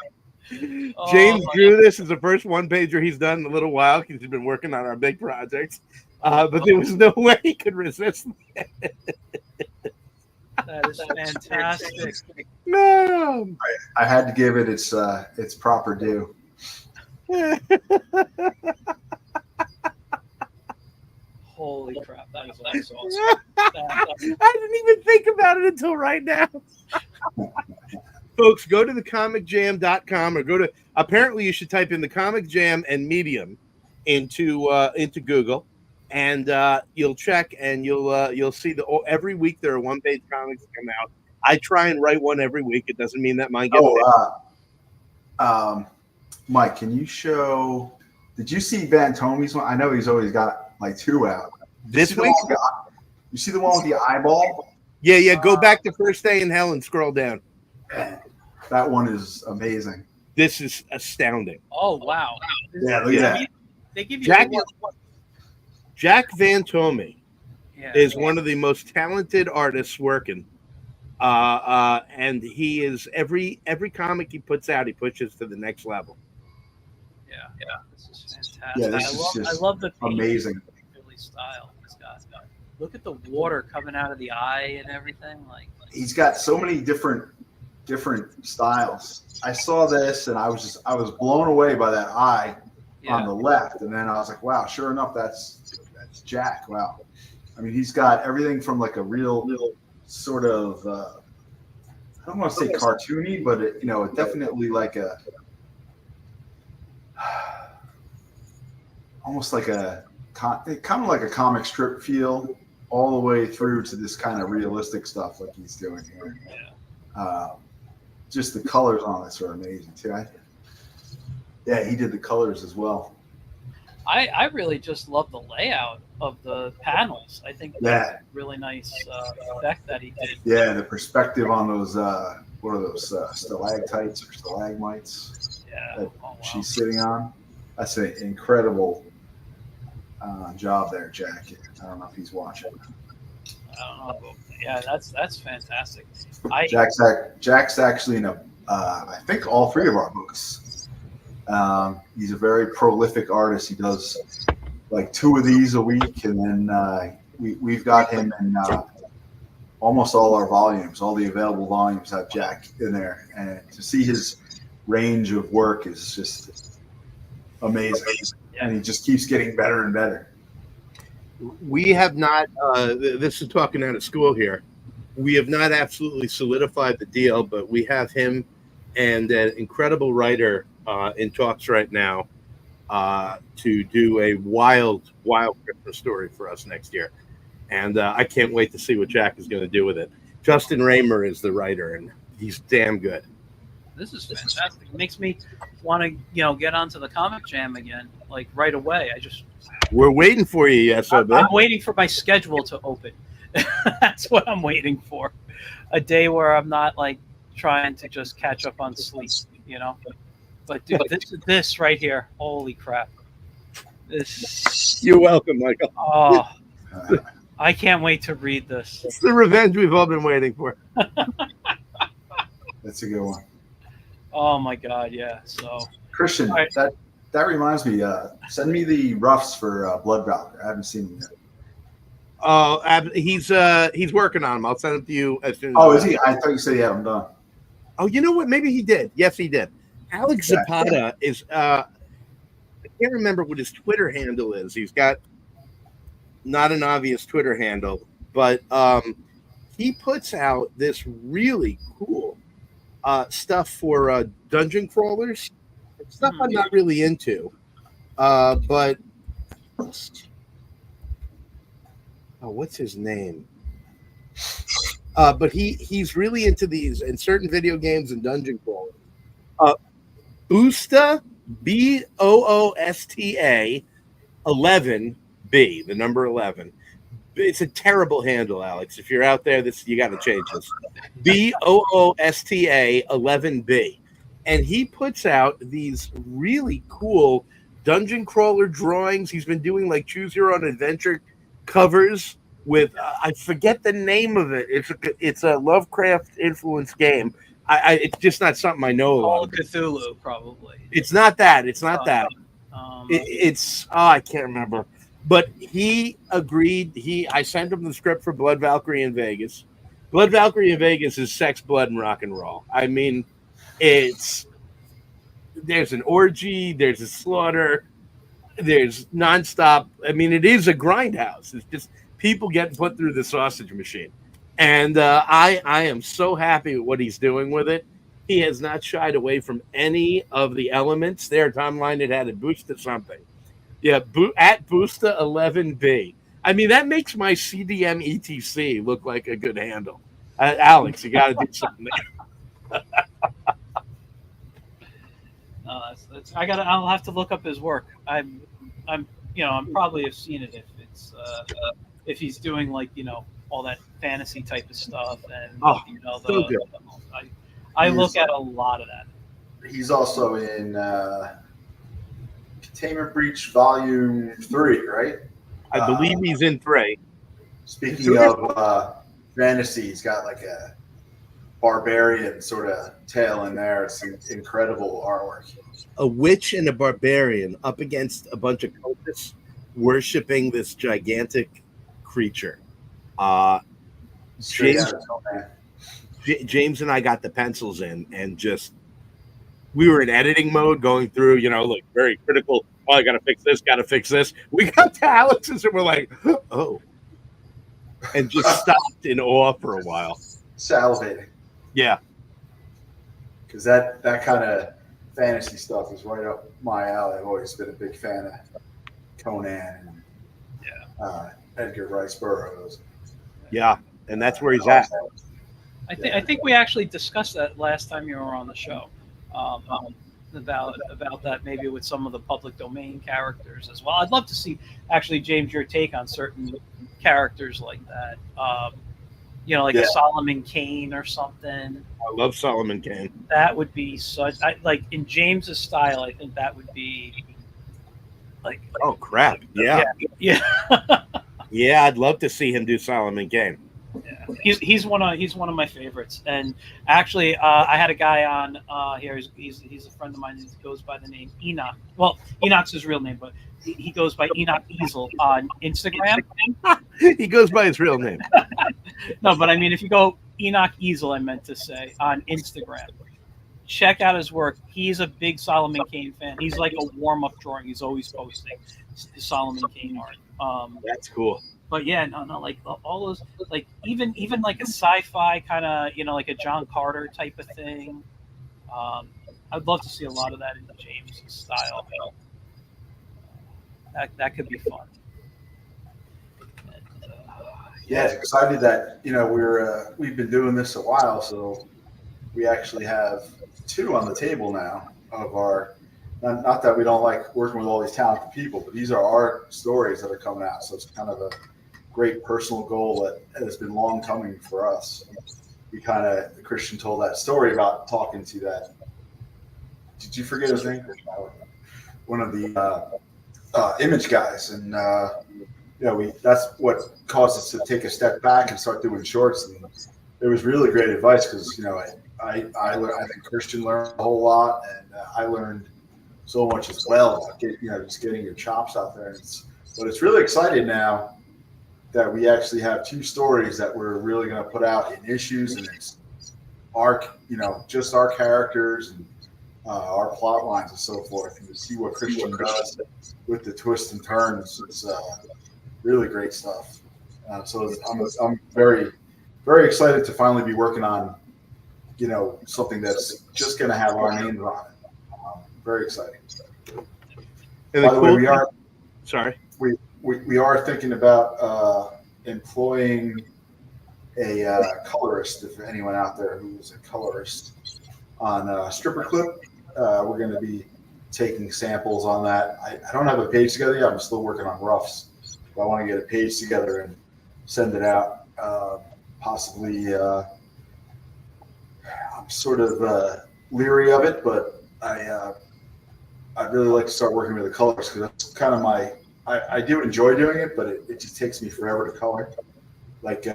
James drew this as the first 1-pager he's done in a little while because he's been working on our big projects. But there was no way he could resist it. That is fantastic. No, I had to give it its proper due. Holy crap, that is awesome. I didn't even think about it until right now. Folks, go to thecomicjam.com or apparently you should type in the Comic Jam and Medium into Google, and you'll check and you'll see every week there are 1-page comics that come out. I try and write one every week. It doesn't mean that mine gets Mike, can you show? Did you see Van Tomey's one? I know he's always got 2 out. This week, you see the one with the eyeball? Yeah. Go back to First Day in Hell and scroll down. That one is amazing. This is astounding. Oh wow! Yeah, look at that. They give you Jack Van Tomey is one of the most talented artists working. And he is every comic he puts out, he pushes to the next level. Yeah. This is fantastic. Yeah, I love the amazing style this guy's got. Look at the water coming out of the eye and everything. He's got so many different styles. I saw this and I was blown away by that eye on the left, and then I was like, wow, sure enough, that's Jack. Wow. I mean, he's got everything from a real sort of I don't want to say cartoony, but definitely almost kind of like a comic strip feel, all the way through to this kind of realistic stuff like he's doing here. Yeah. Just the colors on this are amazing too. Yeah, he did the colors as well. I really just love the layout of the panels. I think that's a really nice effect that he did. Yeah, the perspective on those, what are those, stalactites or stalagmites that she's sitting on. That's an incredible job there, Jack. I don't know if he's watching. I don't know. Yeah, that's fantastic. Jack's actually in I think all 3 of our books. He's a very prolific artist. He does like 2 of these a week, and then we've got him in almost all our volumes. All the available volumes have Jack in there, and to see his range of work is just amazing. And he just keeps getting better and better. We have not. This is talking out of school here. We have not absolutely solidified the deal, but we have him and an incredible writer in talks right now to do a wild Christmas story for us next year, and I can't wait to see what Jack is going to do with it. Justin Raymer is the writer, and he's damn good. This is fantastic. It makes me want to, get onto the Comic Jam again, like right away. We're waiting for you, yes. I'm waiting for my schedule to open. That's what I'm waiting for. A day where I'm not like trying to just catch up on sleep, But dude, this right here, holy crap! This. You're welcome, Michael. Oh, I can't wait to read this. It's the revenge we've all been waiting for. That's a good one. Oh my God, yeah. So Christian, right. that reminds me. Send me the roughs for Blood Valkyrie. I haven't seen them yet. Oh, he's working on them. I'll send them to you as soon as. Oh, is he? I thought you said he had them done. Oh, you know what? Maybe he did. Yes, he did. Alex Zapata is. I can't remember what his Twitter handle is. He's got not an obvious Twitter handle, but he puts out this really cool stuff for dungeon crawlers. Stuff I'm not really into, but what's his name? But he's really into these in certain video games and dungeon crawlers. Boosta, Boosta 11B, the number 11. It's a terrible handle, Alex. If you're out there, you got to change this. Boosta 11B, and he puts out these really cool dungeon crawler drawings. He's been doing like choose your own adventure covers with I forget the name of it. It's a Lovecraft influenced game. It's just not something I know. Call of Cthulhu, probably. It's not that. It's not that. I can't remember. But he agreed. I sent him the script for Blood Valkyrie in Vegas. Blood Valkyrie in Vegas is sex, blood, and rock and roll. I mean, there's an orgy, there's a slaughter, there's nonstop. I mean, it is a grindhouse. It's just people getting put through the sausage machine. And I am so happy with what he's doing with it. He has not shied away from any of the elements there. Tom Line had it boosted something. Yeah, at Boosta 11B. I mean, that makes my CDM ETC look like a good handle. Alex, you got to do something there. I'll have to look up his work. I'm probably have seen it if he's doing like all that fantasy type of stuff and so good. I look at a lot of that. He's also in Containment Breach Volume 3, right? I believe he's in 3. Speaking of fantasy, he's got like a barbarian sort of tale in there. It's incredible artwork. A witch and a barbarian up against a bunch of cultists worshiping this gigantic creature. James and I got the pencils in and just we were in editing mode going through, like very critical. Oh, I gotta fix this. We got to Alex's and we're like, oh, and just stopped in awe for a while. Salivating. Yeah. Because that kind of fantasy stuff is right up my alley. I've always been a big fan of Conan and Edgar Rice Burroughs. Yeah, and that's where he's at. I think we actually discussed that last time you were on the show, about that, maybe with some of the public domain characters as well. I'd love to see, actually, James, your take on certain characters like that. Like a Solomon Kane or something. I love Solomon Kane. That would be such, like in James's style. I think that would be like. Oh crap! Yeah. Yeah, I'd love to see him do Solomon Kane. Yeah. He's one of my favorites. And actually, I had a guy on here. He's a friend of mine. He goes by the name Enoch. Well, Enoch's his real name, but he goes by Enoch Easel on Instagram. He goes by his real name. No, but I mean, if you go Enoch Easel, I meant to say, on Instagram, check out his work. He's a big Solomon Kane fan. He's like a warm-up drawing. He's always posting Solomon Kane art. That's cool. But yeah, no, like all those, like even like a sci-fi kind of, like a John Carter type of thing. I'd love to see a lot of that in James' style. That could be fun. And, yeah, excited that we've been doing this a while, so we actually have 2 on the table now of our. Not that we don't like working with all these talented people, but these are our stories that are coming out. So it's kind of a great personal goal that has been long coming for us. Christian told that story about talking to that. Did you forget his name? One of the image guys, and that's what caused us to take a step back and start doing shorts. And it was really great advice because I think Christian learned a whole lot, and I learned so much as well. Just getting your chops out there. But it's really exciting now that we actually have 2 stories that we're really going to put out in issues, and it's just our characters and our plot lines and so forth, and to see what Christian does with the twists and turns. It's really great stuff. So I'm very, very excited to finally be working on, something that's just going to have our names on it. Very exciting. And by the way, we are thinking about employing a colorist. If anyone out there who's a colorist on Stripper Clip, we're going to be taking samples on that. I don't have a page together yet. I'm still working on roughs. But I want to get a page together and send it out. Possibly, I'm sort of leery of it, but I'd really like to start working with the colors because that's kind of I do enjoy doing it, but it just takes me forever to color. Like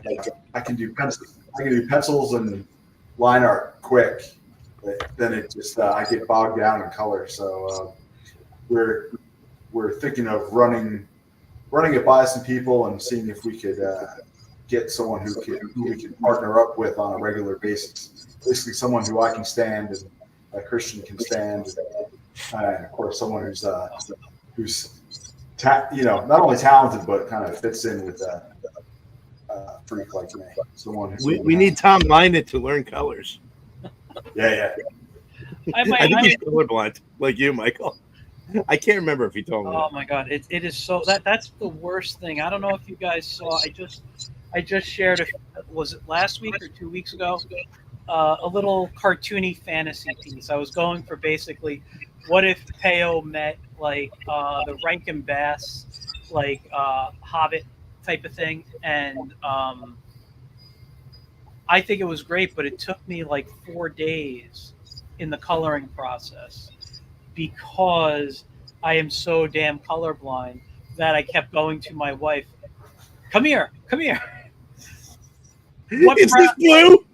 I can do pencils and line art quick, but then it just I get bogged down in color. So we're thinking of running it by some people and seeing if we could get someone who we can partner up with on a regular basis. Basically, someone who I can stand and Christian can stand, and of course, someone who's not only talented but kind of fits in with a freak like me. Someone we need Tom Lynett to learn colors. Yeah. I think he's colorblind, like you, Michael. I can't remember if he told me. Oh my God, it is so that's the worst thing. I don't know if you guys saw. I just shared. Was it last week or 2 weeks ago? A little cartoony fantasy piece. I was going for basically, what if Peo met like the Rankin Bass, like Hobbit type of thing, and I think it was great, but it took me like 4 days in the coloring process because I am so damn colorblind that I kept going to my wife. Come here. What Is this blue?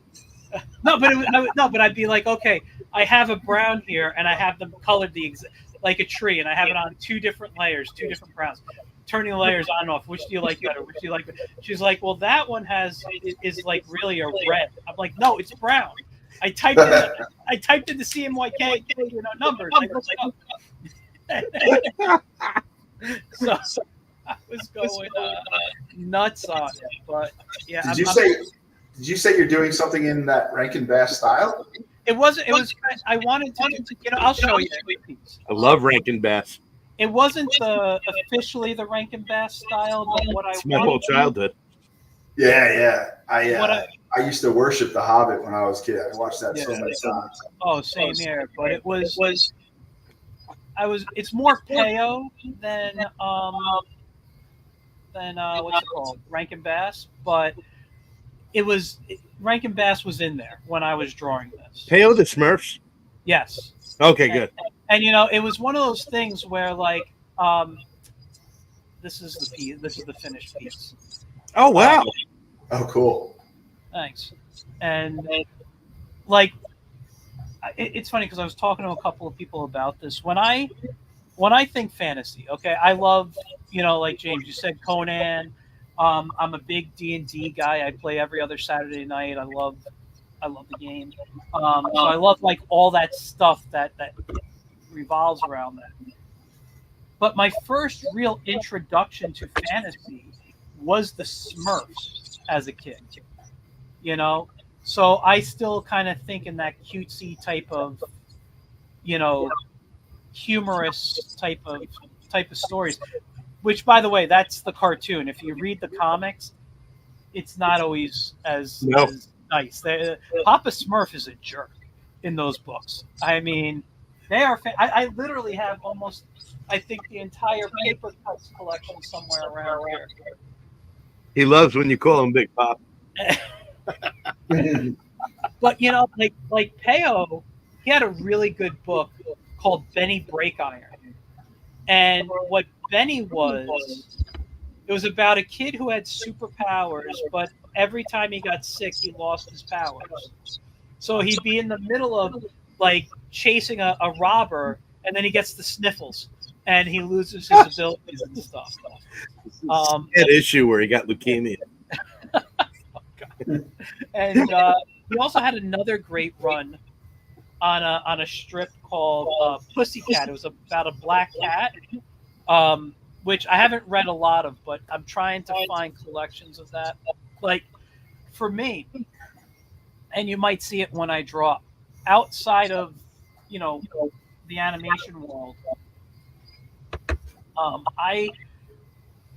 No, but I'd be like, okay, I have a brown here, and I have them colored like a tree, and I have it on 2 different layers, 2 different browns. Turning the layers on and off. Which do you like better? Which do you like better? She's like, well, that one is like really a red. I'm like, no, it's brown. I typed in the CMYK numbers. I looked it up. So I was going nuts on it, but yeah. Did you say you're doing something in that Rankin Bass style? It wasn't. It was. I wanted to. I'll show you. I love Rankin Bass. it wasn't officially the Rankin Bass style, but what I It's my whole childhood. Yeah. I I used to worship The Hobbit when I was a kid. I watched that so many times. Oh, same here. But it was it's more Peo than what's it called, Rankin Bass, but Rankin Bass was in there when I was drawing this. Peo the Smurfs. Yes. Okay, good. And it was one of those things where like this is the piece. This is the finished piece. Oh wow. Oh, cool. Thanks. And like, it's funny because I was talking to a couple of people about this. When I think fantasy, okay, I love, like James, you said Conan. I'm a big D&D guy. I play every other Saturday night. I love the game. So I love like all that stuff that revolves around that. But my first real introduction to fantasy was the Smurfs as a kid. So I still kind of think in that cutesy type of, humorous type of stories. Which, by the way, that's the cartoon. If you read the comics, it's not always as nice. Papa Smurf is a jerk in those books. I mean, they are. I literally have almost, I think, the entire paper cuts collection somewhere around here. He loves when you call him Big Pop. But like Peo, he had a really good book called Benny Breakiron, and what Benny was, it was about a kid who had superpowers, but every time he got sick, he lost his powers. So he'd be in the middle of like chasing a robber, and then he gets the sniffles, and he loses his abilities and stuff. That issue where he got leukemia. And he also had another great run on a strip called Pussycat. It was about a black cat, which I haven't read a lot of, but I'm trying to find collections of that. Like, for me, and you might see it when I draw, outside of the animation world,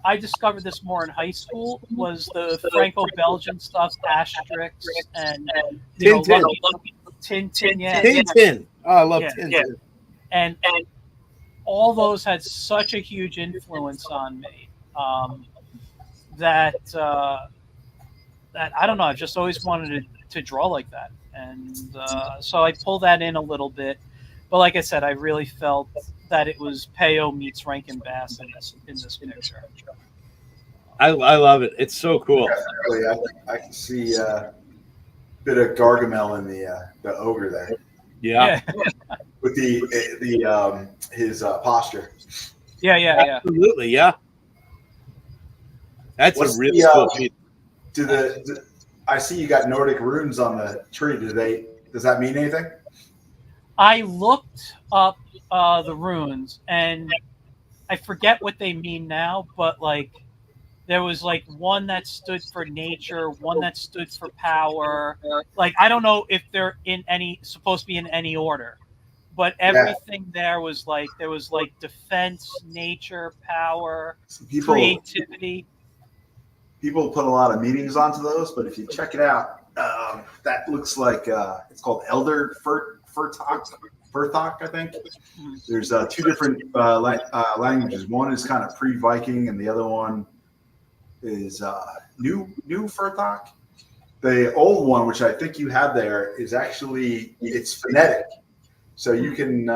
I discovered this more in high school, was the Franco-Belgian stuff, Asterix, and Tintin. Tintin, yeah. Tintin. Oh, I love Tintin. Yeah. And all those had such a huge influence on me that I don't know, I've just always wanted to draw like that. And so I pulled that in a little bit. But like I said, I really felt that it was Peo meets Rankin Bass in this picture. I love it. It's so cool. Yeah, I can see a bit of Gargamel in the ogre there. Yeah. With his posture. Yeah. Absolutely, yeah. That's a really cool piece. I see you got Nordic runes on the tree. Does that mean anything? I looked up the runes, and I forget what they mean now, but like there was like one that stood for nature, one that stood for power. Like I don't know if they're supposed to be in any order, but everything there was like defense, nature, power, creativity. People put a lot of meanings onto those, but if you check it out, that looks like it's called Elder Furthok, I think. There's two different languages. One is kind of pre-Viking, and the other one is new Furthok. The old one, which I think you have there, is actually it's phonetic. So you can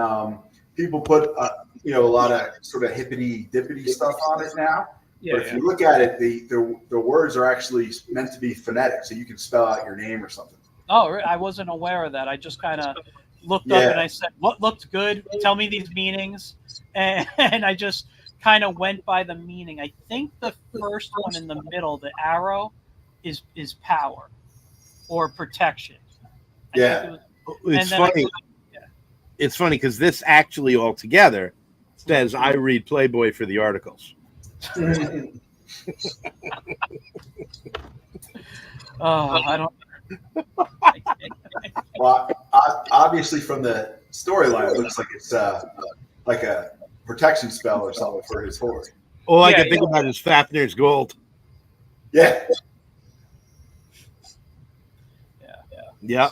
people put a lot of sort of hippity dippity stuff on it now. Yeah, but if you look at it, the words are actually meant to be phonetic, so you can spell out your name or something. Oh, I wasn't aware of that. I just kind of looked up and I said, what looked good? Tell me these meanings. And I just kind of went by the meaning. I think the first one in the middle, the arrow, is power or protection. It's funny. It's funny because this actually altogether says I read Playboy for the articles. I don't. Well, obviously from the storyline, it looks like it's like a protection spell or something for his horde. All I can think about is Fafnir's gold. Yeah. Yeah.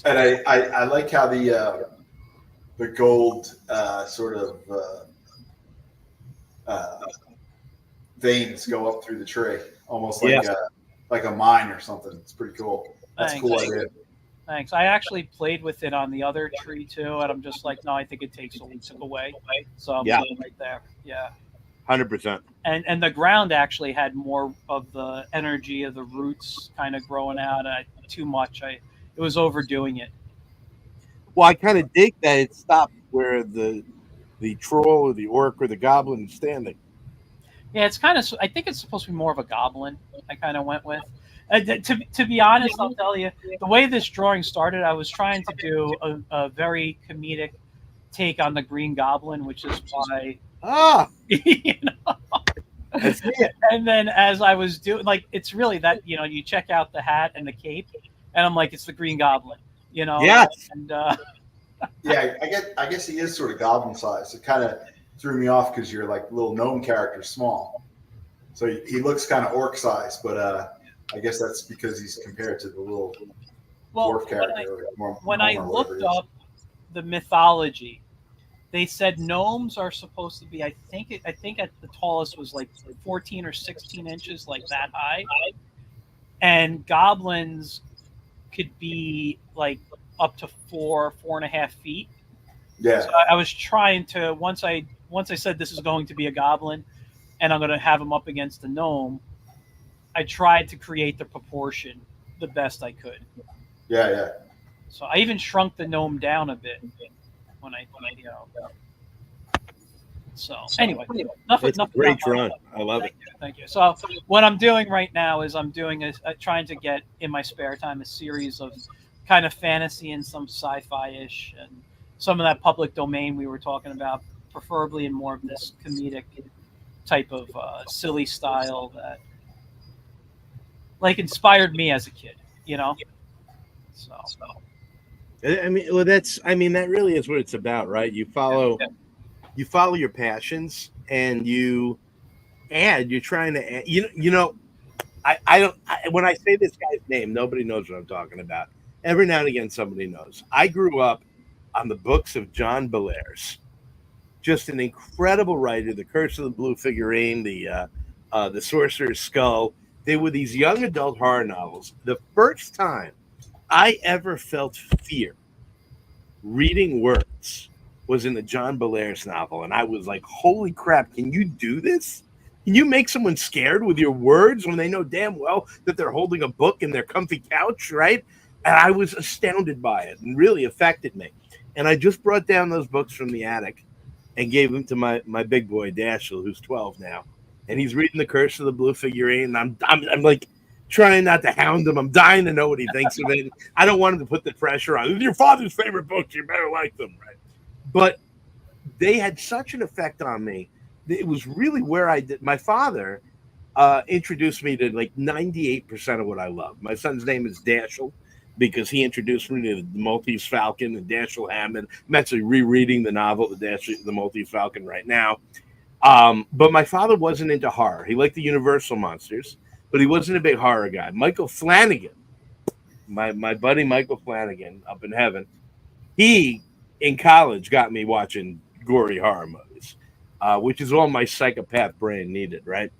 And I like how the gold sort of veins go up through the tree, almost like a mine or something. It's pretty cool. That's a cool idea. Thanks. I actually played with it on the other tree too, and I'm just like, no, I think it takes away. So I'm right there. Yeah. 100%. And the ground actually had more of the energy of the roots kind of growing out. Too much. It was overdoing it. Well, I kind of dig that it stopped where the troll or the orc or the goblin is standing. Yeah, it's kind of. I think it's supposed to be more of a goblin. I kind of went with. To be honest, I'll tell you, the way this drawing started, I was trying to do a very comedic take on the Green Goblin, which is why. You know. And then as I was doing, like, it's really that, you know, you check out the hat and the cape, and I'm like, it's the Green Goblin, you know. Yes. And yeah, I guess he is sort of goblin size. It kind of threw me off because you're like little gnome character, small, so he looks kind of orc size, but I guess that's because he's compared to the little dwarf character. When I looked up the mythology, they said gnomes are supposed to be, I think at the tallest was like 14 or 16 inches, like that high, and goblins could be like up to 4.5 feet. Yeah. So I was trying to once I said this is going to be a goblin, and I'm going to have him up against the gnome, I tried to create the proportion the best I could. Yeah. So I even shrunk the gnome down a bit when I you know. So anyway, it's a great drawing. I love it. Thank you. So what I'm doing right now is I'm doing trying to get in my spare time a series of kind of fantasy and some sci-fi-ish and some of that public domain we were talking about, preferably in more of this comedic type of silly style that like inspired me as a kid, you know. So. I mean, well, that really is what it's about, right? You follow your passions, and you're trying to add, you know, when I say this guy's name, nobody knows what I'm talking about. Every now and again, somebody knows. I grew up on the books of John Bellairs, just an incredible writer. The Curse of the Blue Figurine, the Sorcerer's Skull. They were these young adult horror novels. The first time I ever felt fear reading words was in the John Bellairs novel, and I was like, holy crap, can you do this? Can you make someone scared with your words when they know damn well that they're holding a book in their comfy couch, right? And I was astounded by it and really affected me. And I just brought down those books from the attic and gave them to my big boy, Dashiell, who's 12 now. And he's reading The Curse of the Blue Figurine, and I'm like trying not to hound him. I'm dying to know what he thinks of it. I don't want him to put the pressure on. It's your father's favorite books. You better like them, right? But they had such an effect on me. It was really where I did. My father introduced me to like 98% of what I love. My son's name is Dashiell because he introduced me to the Maltese Falcon and Dashiell Hammond. I'm actually rereading the novel, the Maltese Falcon, right now. But my father wasn't into horror. He liked the Universal monsters, but he wasn't a big horror guy. Michael Flanagan, my buddy Michael Flanagan up in heaven, he in college got me watching gory horror movies, which is all my psychopath brain needed, right?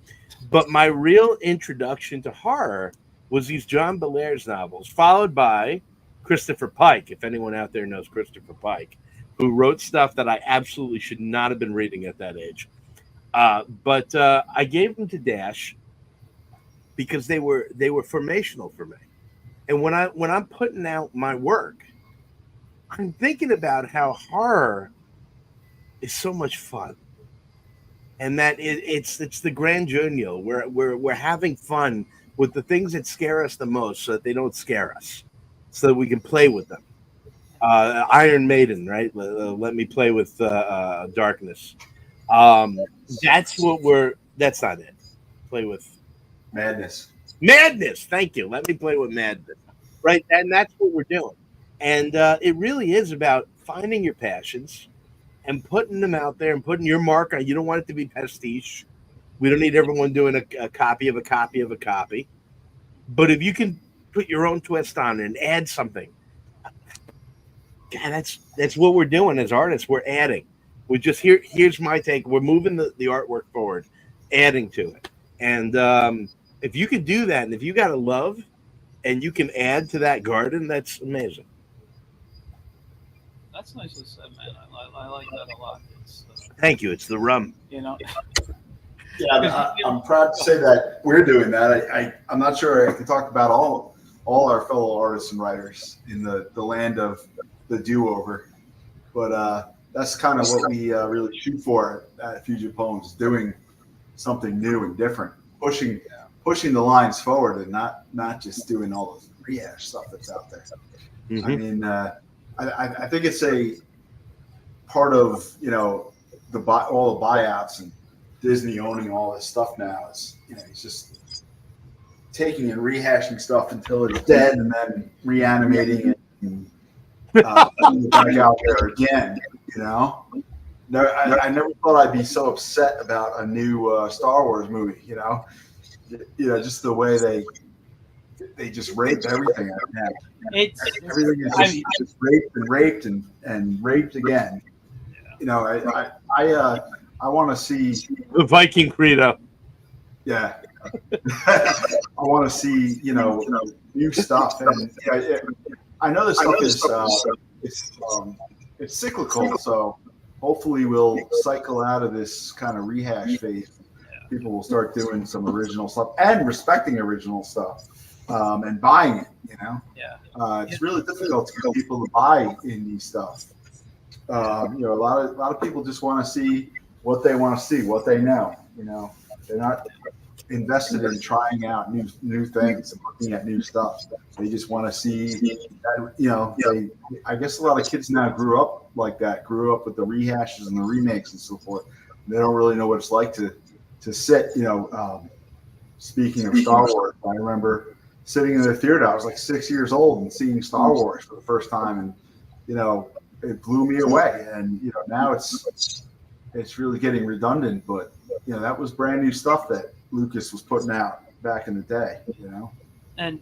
But my real introduction to horror was these John Bellairs novels, followed by Christopher Pike, if anyone out there knows Christopher Pike, who wrote stuff that I absolutely should not have been reading at that age. But I gave them to Dash because they were formational for me. And when I'm putting out my work, I'm thinking about how horror is so much fun, and that it's the grand journey. We're having fun with the things that scare us the most, so that they don't scare us, so that we can play with them. Iron Maiden, right? Let me play with darkness. That's not it. Play with madness. Thank you. Let me play with madness. Right. And that's what we're doing. And it really is about finding your passions and putting them out there and putting your mark on. You don't want it to be pastiche. We don't need everyone doing a copy of a copy of a copy. But if you can put your own twist on it and add something, God, that's what we're doing as artists. We're adding. We just here's my take. We're moving the artwork forward, adding to it. And if you can do that, and if you got a love, and you can add to that garden, that's amazing. That's nicely said, man. I like that a lot. Thank you. It's the rum. You know. Yeah, I'm proud to say that we're doing that. I'm not sure I can talk about all our fellow artists and writers in the land of the do-over, but that's kind of what we really shoot for at Fugitive Poems, doing something new and different, pushing the lines forward, and not just doing all the rehash stuff that's out there. Mm-hmm. I mean, I think it's a part of all the buyouts and Disney owning all this stuff now is, he's just taking and rehashing stuff until it's dead and then reanimating it and putting it back out there again, I never thought I'd be so upset about a new Star Wars movie, just the way they just raped everything out of that. Everything is just raped and raped again. I want to see the Viking credo. Yeah, I want to see new stuff, and I know this stuff is it's cyclical. So hopefully we'll cycle out of this kind of rehash phase. People will start doing some original stuff and respecting original stuff and buying it. It's really difficult to get people to buy indie stuff. A lot of people just want to see what they want to see, what they know. They're not invested in trying out new things and looking at new stuff. They just want to see that, I guess a lot of kids now grew up like that, grew up with the rehashes and the remakes and so forth. They don't really know what it's like to sit, speaking of Star Wars, I remember sitting in the theater. I was like 6 years old and seeing Star Wars for the first time, and it blew me away. And now it's really getting redundant, but that was brand new stuff that Lucas was putting out back in the day. And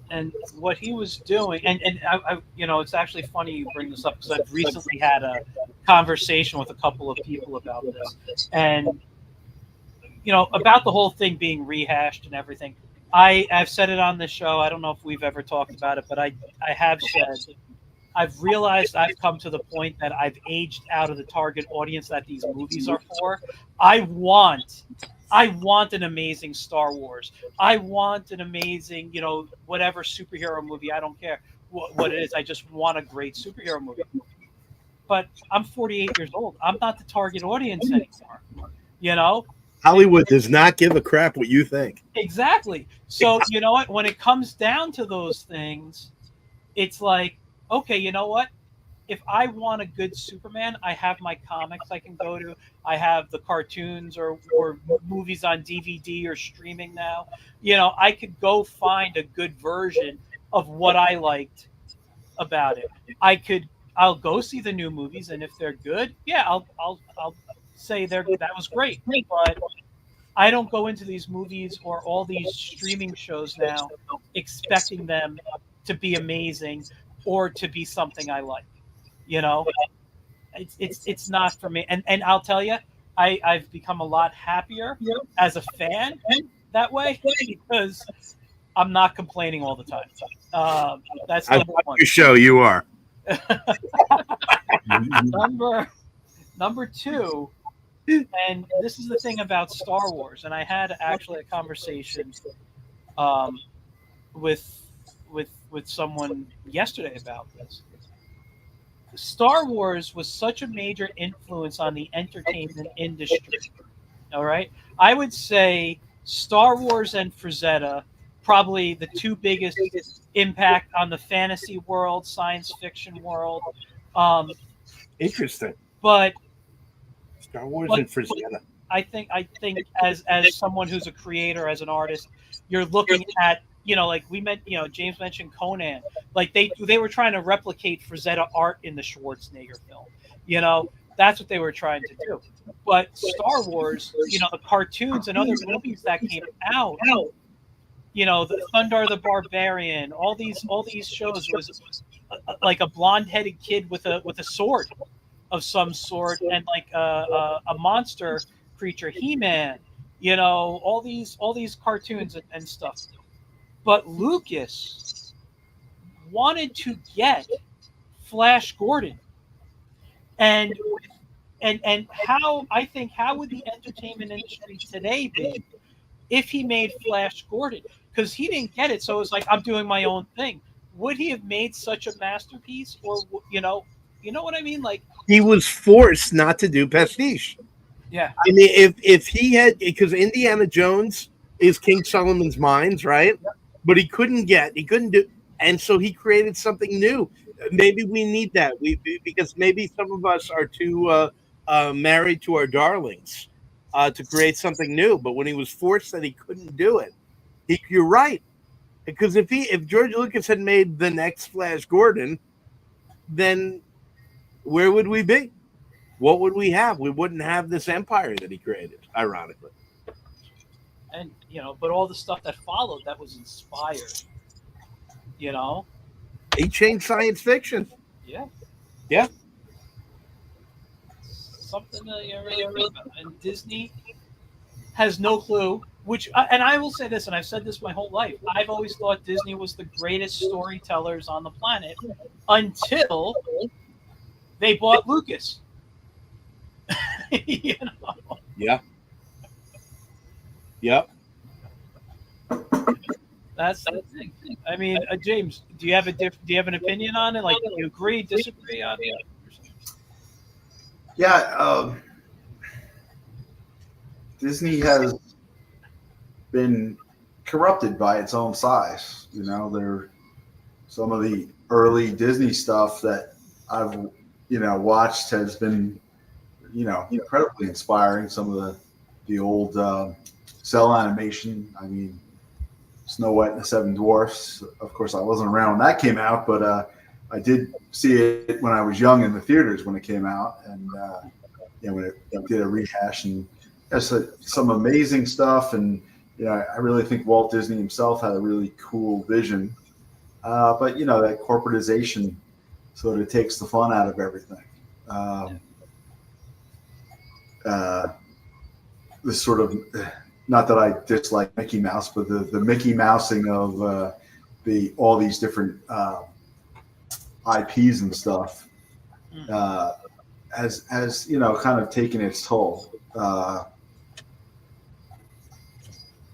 what he was doing, and I it's actually funny you bring this up, because I've recently had a conversation with a couple of people about this, and about the whole thing being rehashed and everything. I've said it on this show. I don't know if we've ever talked about it, but I have said, I've realized I've come to the point that I've aged out of the target audience that these movies are for. I want an amazing Star Wars. I want an amazing, whatever superhero movie. I don't care what it is. I just want a great superhero movie. But I'm 48 years old. I'm not the target audience anymore. Hollywood does not give a crap what you think. Exactly. So, you know what? When it comes down to those things, it's like, okay, you know what? If I want a good Superman, I have my comics I can go to. I have the cartoons or movies on DVD or streaming now. I could go find a good version of what I liked about it. I'll go see the new movies, and if they're good, yeah, I'll say that was great. But I don't go into these movies or all these streaming shows now expecting them to be amazing or to be something I like. It's not for me. And I'll tell you, I've become a lot happier as a fan that way, because I'm not complaining all the time. That's number one. Your show, you are. Number two, and this is the thing about Star Wars, and I had actually a conversation with someone yesterday about this. Star Wars was such a major influence on the entertainment industry. All right. I would say Star Wars and Frazetta, probably the two biggest impact on the fantasy world, science fiction world. Interesting. But Star Wars and Frazetta. I think as someone who's a creator, as an artist, you're looking at, like we meant, James mentioned Conan. Like they were trying to replicate Frazetta art in the Schwarzenegger film. That's what they were trying to do. But Star Wars, the cartoons and other movies that came out, the Thundar the Barbarian, all these shows was like a blonde-headed kid with a sword of some sort, and like a monster creature, He-Man, all these cartoons and stuff. But Lucas wanted to get Flash Gordon, and how would the entertainment industry today be if he made Flash Gordon? Because he didn't get it, so it was like, I'm doing my own thing. Would he have made such a masterpiece, or what I mean? Like, he was forced not to do pastiche. yeah, I mean, if he had, because Indiana Jones is King Solomon's Mines, right? But he couldn't do, and so he created something new. Maybe we need that. Because maybe some of us are too married to our darlings to create something new. But when he was forced that he couldn't do it, you're right. Because if George Lucas had made the next Flash Gordon, then where would we be? What would we have? We wouldn't have this empire that he created, ironically. and but all the stuff that followed that was inspired, He changed science fiction. yeah, Yeah. something that you really think about. And Disney has no clue. And I will say this, and I've said this my whole life. I've always thought Disney was the greatest storytellers on the planet until they bought Lucas. Yeah. Yep. That's the thing. I mean, James, do you have an opinion on it? Like, do you agree, disagree on it? Yeah, Disney has been corrupted by its own size. There some of the early Disney stuff that I've watched has been incredibly inspiring. Some of the old cell animation. I mean, Snow White and the Seven Dwarfs. Of course, I wasn't around when that came out, but I did see it when I was young in the theaters when it came out, and when it did a rehash, and some amazing stuff. And I really think Walt Disney himself had a really cool vision, but that corporatization sort of takes the fun out of everything. This sort of, not that I dislike Mickey Mouse, but the Mickey Mousing of all these different IPs and stuff has kind of taken its toll.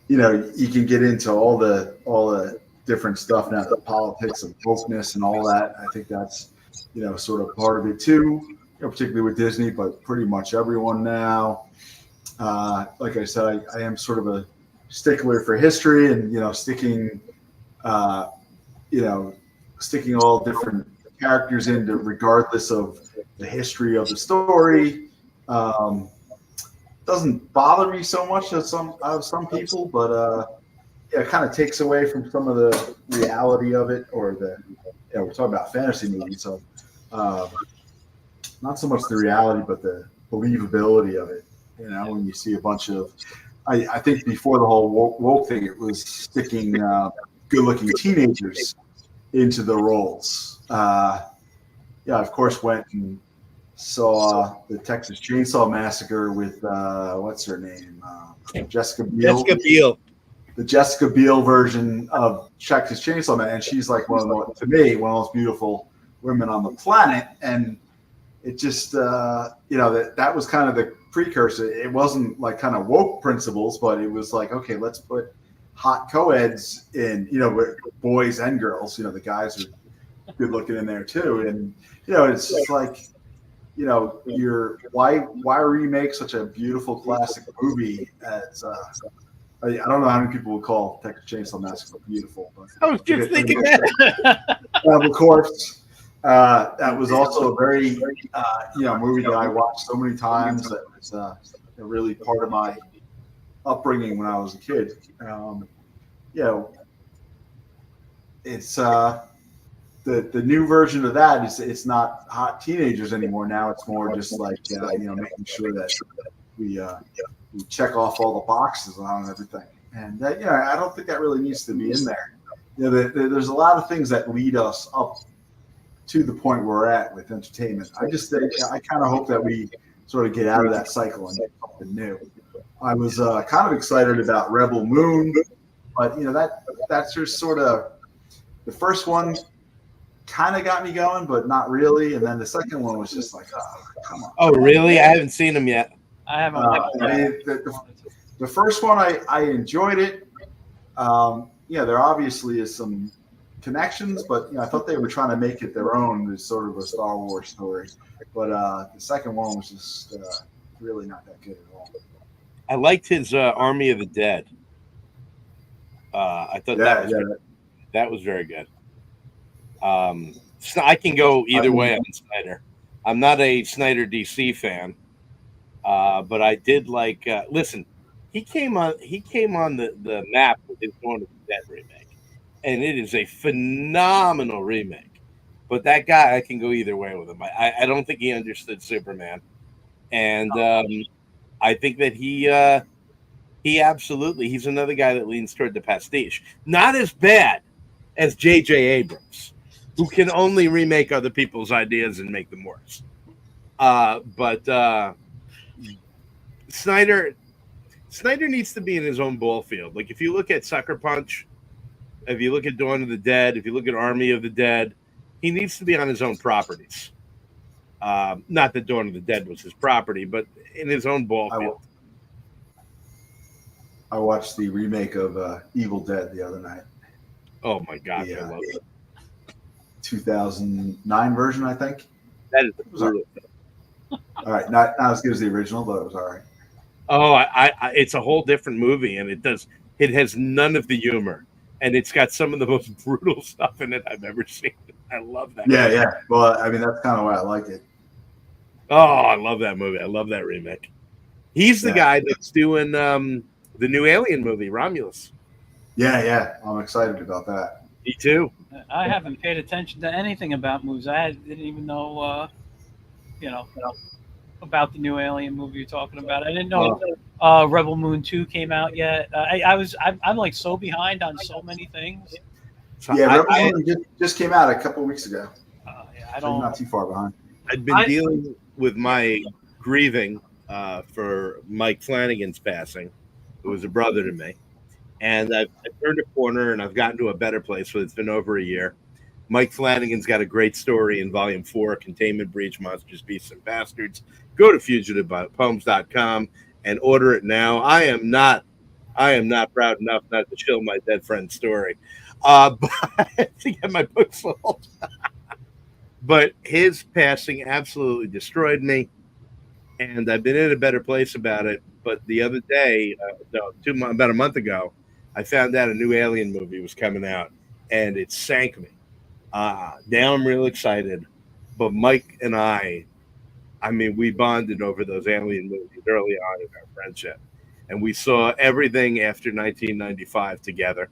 You can get into all the different stuff now, the politics of wokeness and all that. I think that's sort of part of it too, particularly with Disney, but pretty much everyone now. Like I said, I am sort of a stickler for history, and sticking all different characters into, regardless of the history of the story. Doesn't bother me so much as some people, but it kind of takes away from some of the reality of it, or we're talking about fantasy movies, so not so much the reality, but the believability of it. When you see a bunch of, I think before the whole woke thing, it was sticking good-looking teenagers into the roles. Of course, went and saw the Texas Chainsaw Massacre with what's her name, Jessica Biel. The Jessica Biel version of Texas Chainsaw Man, and she's like one of the most beautiful women on the planet. And it just that was kind of the precursor. It wasn't like kind of woke principles, but it was like, okay, let's put hot co-eds in, boys and girls. The guys are good looking in there too, and it's just like, why remake such a beautiful classic movie as I don't know how many people would call Texas Chainsaw Massacre beautiful, but I was just thinking that. Of course, that was also a very movie that I watched so many times. That was really part of my upbringing when I was a kid. It's the new version of that is it's not hot teenagers anymore. Now it's more just like making sure that we check off all the boxes on everything. And that, I don't think that really needs to be in there. There's a lot of things that lead us up to the point we're at with entertainment. I kind of hope that we sort of get out of that cycle and get something new. I was kind of excited about Rebel Moon, but that's just sort of the first one kind of got me going, but not really. And then the second one was just like, oh, come on. Oh, really? I haven't seen them yet. I haven't. The first one, I enjoyed it. There obviously is some connections, but I thought they were trying to make it their own as sort of a Star Wars story. But the second one was just really not that good at all. I liked his Army of the Dead. I thought that was very good. I can go either way on Snyder. I'm not a Snyder DC fan, but I did like. Listen, he came on the map with his Dawn of the Dead remake, and it is a phenomenal remake. But that guy, I can go either way with him. I don't think he understood Superman, and I think that he absolutely, he's another guy that leans toward the pastiche. Not as bad as J.J. Abrams, who can only remake other people's ideas and make them worse. But Snyder needs to be in his own ball field. Like if you look at Sucker Punch, if you look at Dawn of the Dead, if you look at Army of the Dead, he needs to be on his own properties. Not that Dawn of the Dead was his property, but in his own ball field. I watched the remake of Evil Dead the other night. Oh my God, I love it. 2009 version, I think. That is brutal. All right, not as good as the original, but it was all right. Oh, it's a whole different movie, and it has none of the humor, and it's got some of the most brutal stuff in it I've ever seen. I love that. Yeah, movie. Yeah. Well, I mean, that's kind of why I like it. Oh, I love that movie. I love that remake. He's the guy that's doing the new Alien movie, Romulus. Yeah. I'm excited about that. Me too. I haven't paid attention to anything about movies. I didn't even know, about the new Alien movie you're talking about. I didn't know Rebel Moon 2 came out yet. I'm like so behind on so many things. Rebel Moon just came out a couple of weeks ago. I don't. I'm not too far behind. I've been dealing with my grieving for Mike Flanagan's passing, who was a brother to me. And I've turned a corner and I've gotten to a better place, but it's been over a year. Mike Flanagan's got a great story in Volume 4, Containment Breach, Monsters, Beasts, and Bastards. Go to fugitivepoems.com and order it now. I am not proud enough not to shill my dead friend's story, but to get my book sold. But his passing absolutely destroyed me, and I've been in a better place about it. But the other day, about a month ago, I found out a new Alien movie was coming out, and it sank me. Now I'm real excited. But Mike and I mean, we bonded over those Alien movies early on in our friendship. And we saw everything after 1995 together.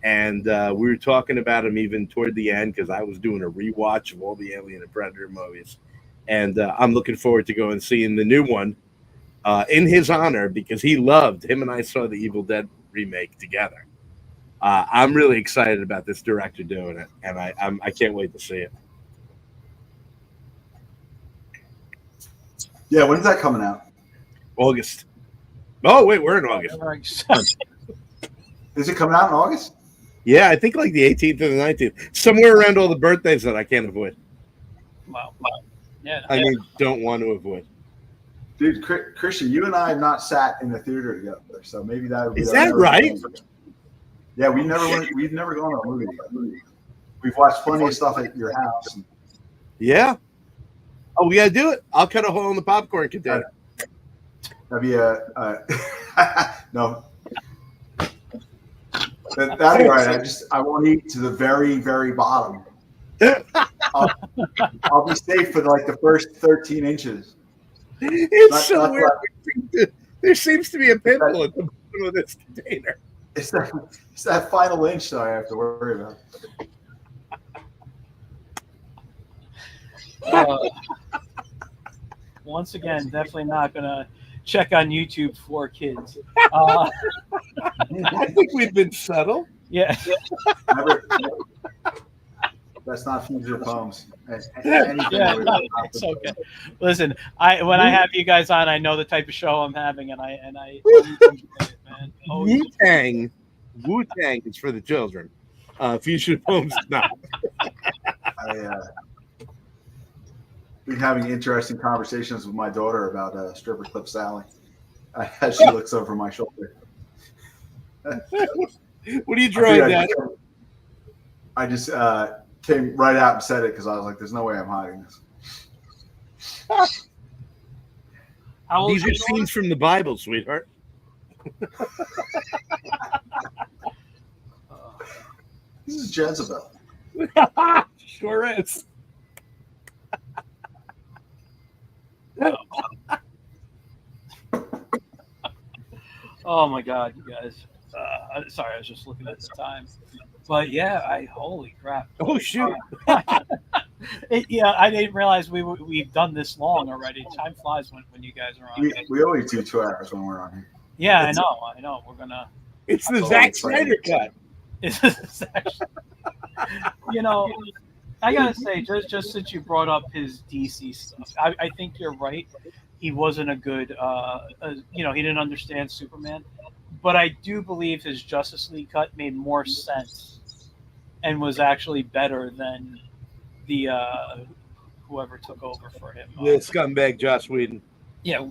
And we were talking about them even toward the end because I was doing a rewatch of all the Alien and Predator movies. And I'm looking forward to going and seeing the new one in his honor because him and I saw the Evil Dead remake together. I'm really excited about this director doing it, and I can't wait to see it. Yeah, when's that coming out? August. Oh, wait, we're in August. Is it coming out in August? Yeah, I think like the 18th or the 19th. Somewhere around all the birthdays that I can't avoid. Wow. Yeah. I mean, don't want to avoid. Dude, Christian, you and I have not sat in the theater together, so maybe that would be. Is that right? Yeah, we've never gone to a movie together. We've watched plenty of stuff at your house. Yeah. Oh, we gotta do it. I'll cut a hole in the popcorn container. That'd be no. That'd be all right. I won't eat to the very, very bottom. I'll be safe for like the first 13 inches. It's so weird. There seems to be a pimple at the bottom of this container. It's that final inch that I have to worry about. Uh, once again, definitely not gonna check on YouTube for kids. Uh, I think we've been subtle. yeah. Never, that's not Fugitive Poems. Anything Yeah, with no, it's okay. Listen, when I have you guys on, I know the type of show I'm having, and I always enjoy it, man. Always. Wu Tang is for the children. Fugitive Poems, not. Been having interesting conversations with my daughter about Stripper Clip Sally as she looks over my shoulder. What are you drawing, Dad? I just came right out and said it because I was like, "There's no way I'm hiding this." These are scenes from the Bible, sweetheart. This is Jezebel. Sure is. Oh my God, you guys. Sorry, I was just looking at the time. But yeah, holy crap. Oh shoot. Yeah, I didn't realize we've done this long already. Time flies when you guys are on. We always do 2 hours when we're on here. Yeah, I know. We're gonna. It's the Zack Snyder cut. You know, I gotta say, just since you brought up his DC stuff, I think you're right. He wasn't a good, he didn't understand Superman, but I do believe his Justice League cut made more sense and was actually better than the whoever took over for him. The scumbag Joss Whedon. Yeah.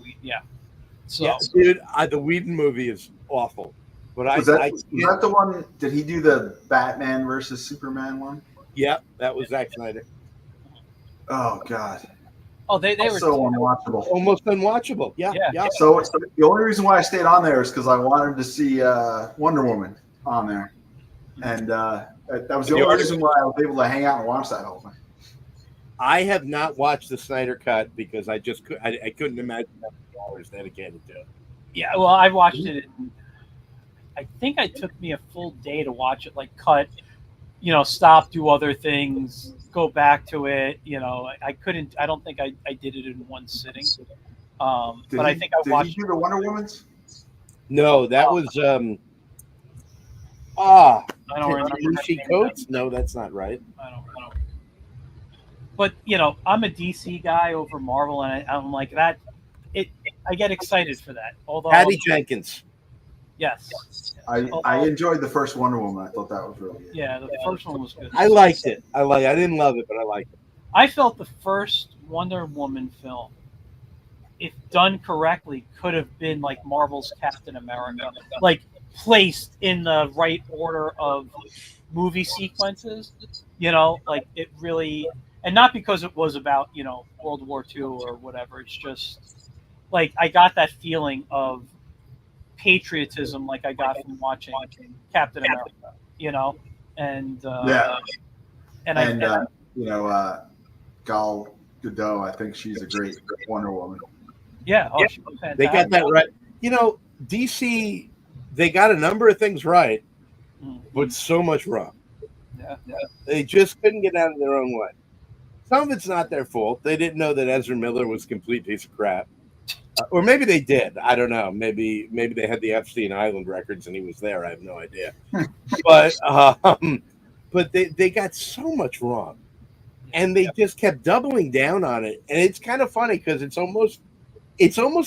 So, yeah, dude, the Whedon movie is awful. But was that the one? Did he do the Batman versus Superman one? Yeah, that was Zack Snyder. Oh God. Oh, they were so unwatchable. Almost unwatchable. Yeah. So the only reason why I stayed on there is because I wanted to see Wonder Woman on there, and that was the only reason why I was able to hang out and watch that whole thing. I have not watched the Snyder cut because I couldn't imagine how many hours dedicated to it. Yeah, well, I watched it. I think it took me a full day to watch it, like cut, stop, do other things, go back to it. I couldn't. I don't think I did it in one sitting. But I think I watched. Did you do the Wonder Woman's? No, that was. I don't remember. Coates? No, that's not right. I don't. But I'm a DC guy over Marvel, and I'm like that. I get excited for that. Although Patty Jenkins. Yes. I enjoyed the first Wonder Woman. I thought that was really good. Yeah, the first one was good. I liked it. I didn't love it, but I liked it. I felt the first Wonder Woman film, if done correctly, could have been like Marvel's Captain America, like placed in the right order of movie sequences. Like it really, and not because it was about World War II or whatever. It's just like I got that feeling of patriotism like I got from watching Captain America, and Gal Gadot, I think she's a great Wonder Woman. Yeah, she was fantastic. They got that right. DC, they got a number of things right, but so much wrong. Yeah. They just couldn't get out of their own way. Some of it's not their fault. They didn't know that Ezra Miller was a complete piece of crap. Or maybe they did. I don't know. Maybe they had the Epstein Island records and he was there. I have no idea. But they got so much wrong, and they just kept doubling down on it. And it's kind of funny because it's almost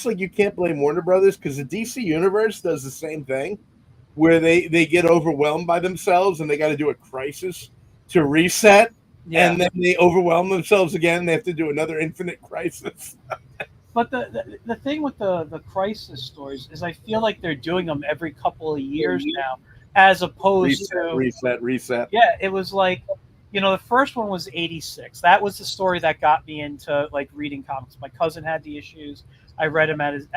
like you can't blame Warner Brothers because the DC universe does the same thing, where they get overwhelmed by themselves and they got to do a crisis to reset, and then they overwhelm themselves again. And they have to do another infinite crisis. But the thing with the crisis stories is I feel like they're doing them every couple of years now, as opposed to reset. Yeah, it was like, the first one was 86. That was the story that got me into like reading comics. My cousin had the issues. I read them at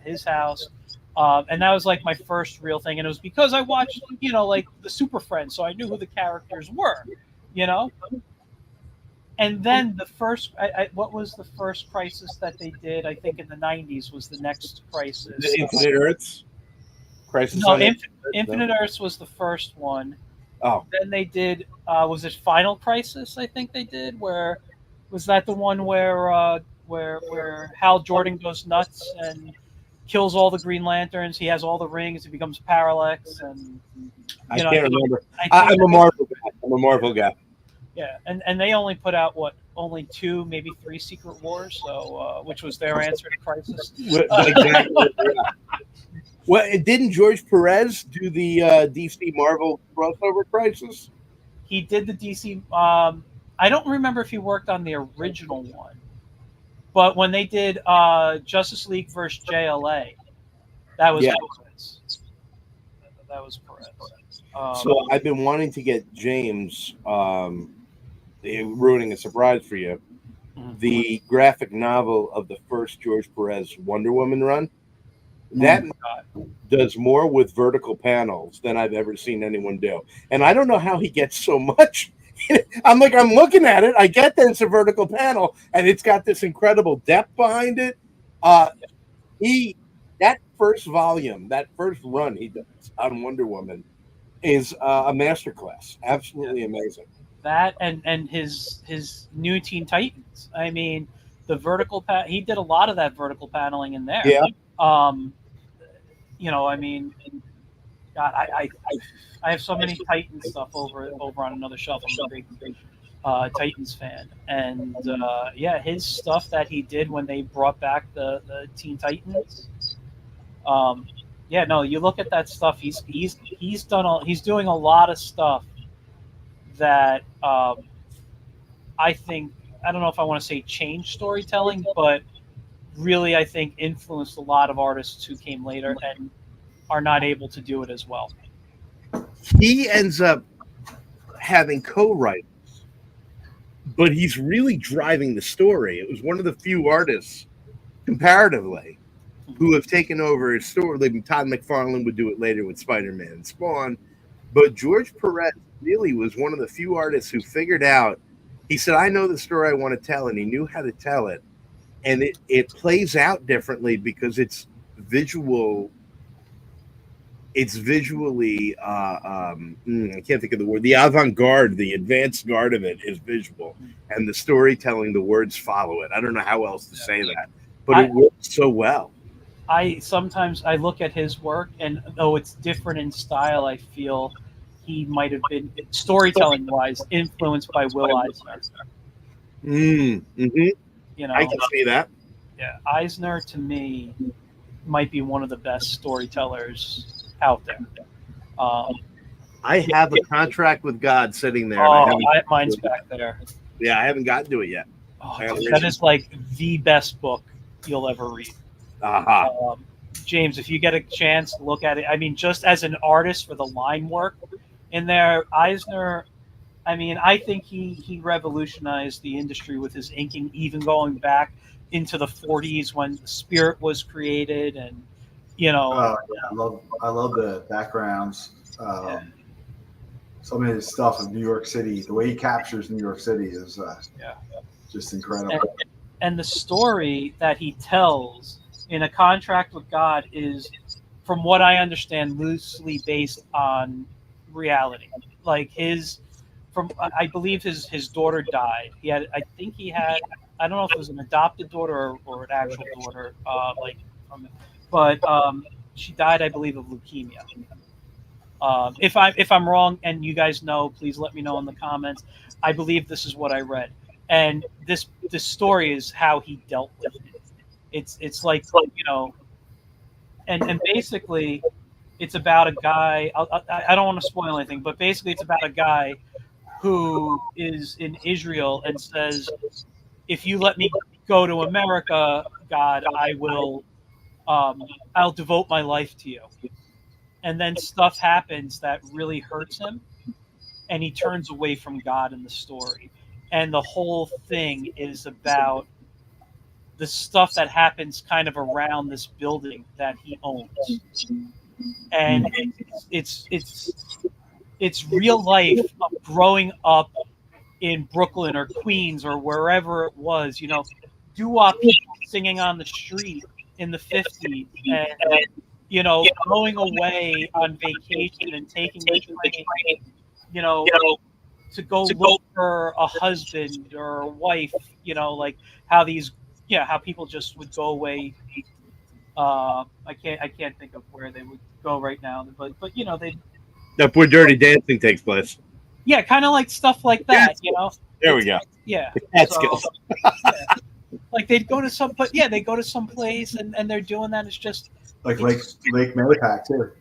his house, and that was like my first real thing. And it was because I watched like the Super Friends, so I knew who the characters were. And then the first, what was the first crisis that they did? I think in the 90s was the next crisis. The Infinite Earths? Crisis? No, Infinite Earths was the first one. Oh. Then they did, was it Final Crisis, I think they did, where Was that the one where Hal Jordan goes nuts and kills all the Green Lanterns? He has all the rings. He becomes Parallax, and I can't remember. I think I'm a Marvel guy. I'm a Marvel guy. yeah, and they only put out only 2, maybe 3 Secret Wars, so which was their answer to Crisis. Exactly. Yeah. Well, didn't George Perez do the DC Marvel crossover Crisis? He did the DC. I don't remember if he worked on the original one, but when they did Justice League versus JLA, that was Perez. That was Perez. So I've been wanting to get James, ruining a surprise for you, the graphic novel of the first George Perez Wonder Woman run. That does more with vertical panels than I've ever seen anyone do. And I don't know how he gets so much. I'm looking at it. I get that it's a vertical panel and it's got this incredible depth behind it. That first volume, that first run he does on Wonder Woman is a masterclass. Absolutely amazing. That and his new Teen Titans. I mean, the vertical he did a lot of that vertical paneling in there. Yeah. I mean, God, I have so many Titans stuff over on another shelf. I'm a big Titans fan, and his stuff that he did when they brought back the Teen Titans. You look at that stuff. He's doing a lot of stuff that I think, I don't know if I want to say change storytelling, but really I think influenced a lot of artists who came later and are not able to do it as well. He ends up having co-writers, but he's really driving the story. It was one of the few artists, comparatively, who have taken over his story. Like Todd McFarlane would do it later with Spider-Man and Spawn, but George Perez really was one of the few artists who figured out, he said, I know the story I want to tell, and he knew how to tell it. And it plays out differently because it's visual. It's visually, I can't think of the word, the avant-garde, the advanced guard of it is visual. And the storytelling, the words follow it. I don't know how else to say that, but it works so well. Sometimes I look at his work, and though it's different in style, I feel he might have been, storytelling wise, influenced by Will Eisner. I can see that. Yeah, Eisner to me might be one of the best storytellers out there. I have a contract with God sitting there. Mine's back there. Yeah, I haven't gotten to it yet. That is like the best book you'll ever read. James, if you get a chance, look at it. I mean, just as an artist for the line work in there, Eisner, I mean, I think he revolutionized the industry with his inking, even going back into the 40s when Spirit was created, and I love the backgrounds. Some of his stuff of New York City, the way he captures New York City is just incredible. And the story that he tells in A Contract with God is, from what I understand, loosely based on reality. Like I believe his daughter died. I don't know if it was an adopted daughter or an actual daughter, but she died, I believe, of leukemia. If I'm wrong, and you guys know, please let me know in the comments. I believe this is what I read, and this story is how he dealt with it. It's like, and basically, it's about a guy. I don't want to spoil anything, but basically, it's about a guy who is in Israel and says, if you let me go to America, God, I will, I'll devote my life to you. And then stuff happens that really hurts him, and he turns away from God in the story. And the whole thing is about the stuff that happens kind of around this building that he owns. And it's real life of growing up in Brooklyn or Queens or wherever it was, doo-wop people singing on the street in the 50s, and going away on vacation and taking the train, to go look for a husband or a wife, like how these, how people just would go away. I can't think of where they would go right now, but they, That's where Dirty Dancing takes place. yeah, kind of like stuff like that, There we go. Yeah. The Catskills. Yeah. Like they'd go to some, but yeah, they go to some place and they're doing that. It's just like Lake Mayapack too.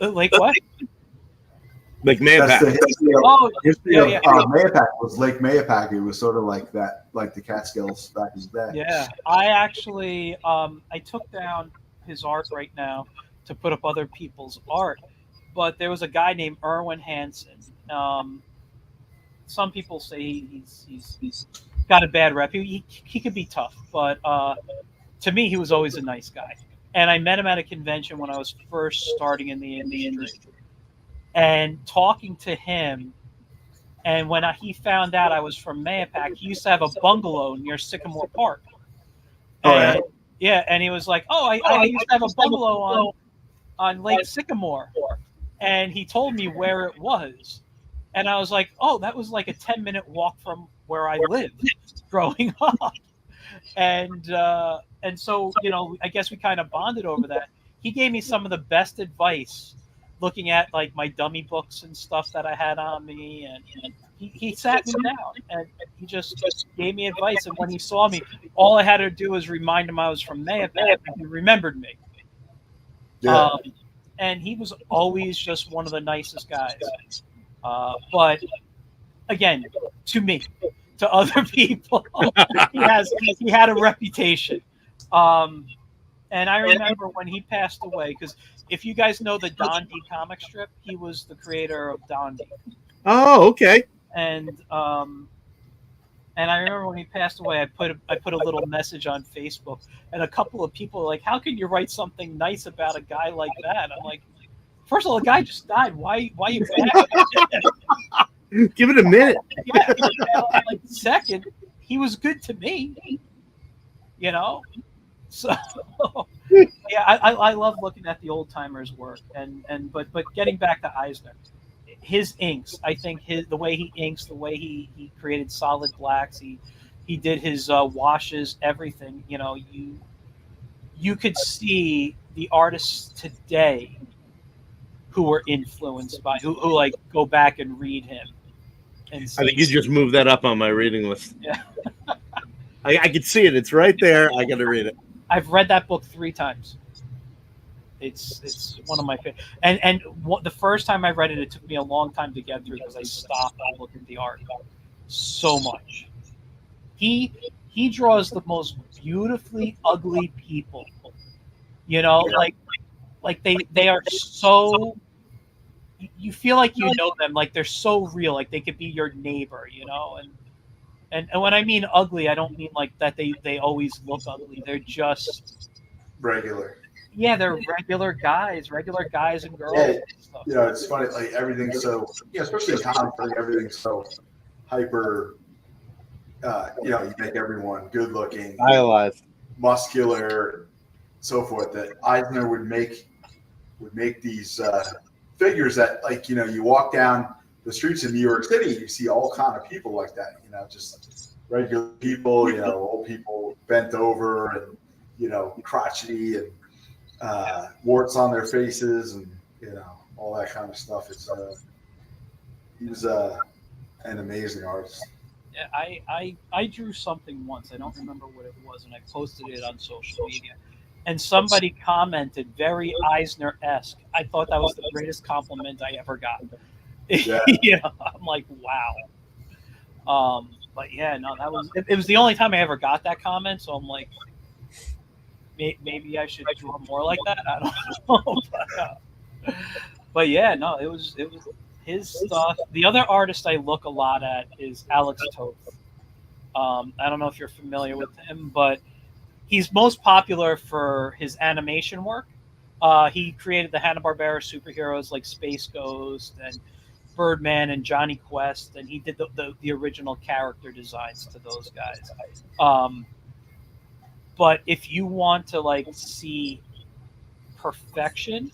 Lake what? Like That's the Mayapack. history of yeah. Mayapack was Lake Mayapack. It was sort of like that, like the Catskills back in the day. Yeah, I actually I took down his art right now to put up other people's art, but there was a guy named Erwin Hansen. Some people say he's got a bad rep. He could be tough, but to me, he was always a nice guy. And I met him at a convention when I was first starting in the industry. And talking to him, and when he found out I was from Mayapack, he used to have a bungalow near Sycamore Park. And, yeah, and he was like, I used to have a bungalow on Lake Sycamore. And he told me where it was. And I was like, oh, that was like a 10-minute walk from where I lived growing up. And so, I guess we kind of bonded over that. He gave me some of the best advice looking at like my dummy books and stuff that I had on me. And he sat me down and he just gave me advice. And when he saw me, all I had to do was remind him I was from Mayapack, and he remembered me. Yeah. And he was always just one of the nicest guys. But again, to me, to other people, he had a reputation. And I remember when he passed away, because if you guys know the Don D comic strip, he was the creator of Don D. Oh, okay. And I remember when he passed away, I put a little message on Facebook, and a couple of people were like, "How can you write something nice about a guy like that?" I'm like, first of all, the guy just died. Why you mad? Give it a minute. Yeah. Like, second, he was good to me. So yeah, I love looking at the old timers' work, but getting back to Eisner, his inks, I think the way he inks, the way he created solid blacks, he did his washes, everything. You could see the artists today who were influenced by who like go back and read him. And I think you just moved that up on my reading list. Yeah. I can see it. It's right there. I got to read it. I've read that book 3 times. It's one of my favorite. And the first time I read it, it took me a long time to get through because I stopped and looked at the art so much. He draws the most beautifully ugly people. Like they are so. You feel like you know them, like they're so real, like they could be your neighbor, And when I mean ugly, I don't mean like that they always look ugly. They're just regular. Yeah, they're regular guys and girls. Yeah, and stuff. It's funny, like everything's so, especially in comics, everything's so hyper. You make everyone good looking, Stylized, muscular, so forth. That Eisner would make these figures that, like, you walk down the streets of New York City, you see all kind of people like that. Just regular people, old people bent over and crotchety and warts on their faces and all that kind of stuff. He was an amazing artist. Yeah, I drew something once. I don't remember what it was, and I posted it on social media. And somebody commented, very Eisner-esque. I thought that was the greatest compliment I ever got. Yeah. I'm like, wow. But yeah, no, it was the only time I ever got that comment. So I'm like, maybe I should draw more like that. I don't know. But yeah, no, it was his stuff. The other artist I look a lot at is Alex Toth. I don't know if you're familiar with him, but he's most popular for his animation work. He created the Hanna-Barbera superheroes like Space Ghost and Birdman and Johnny Quest, and he did the original character designs to those guys. But if you want to like see perfection,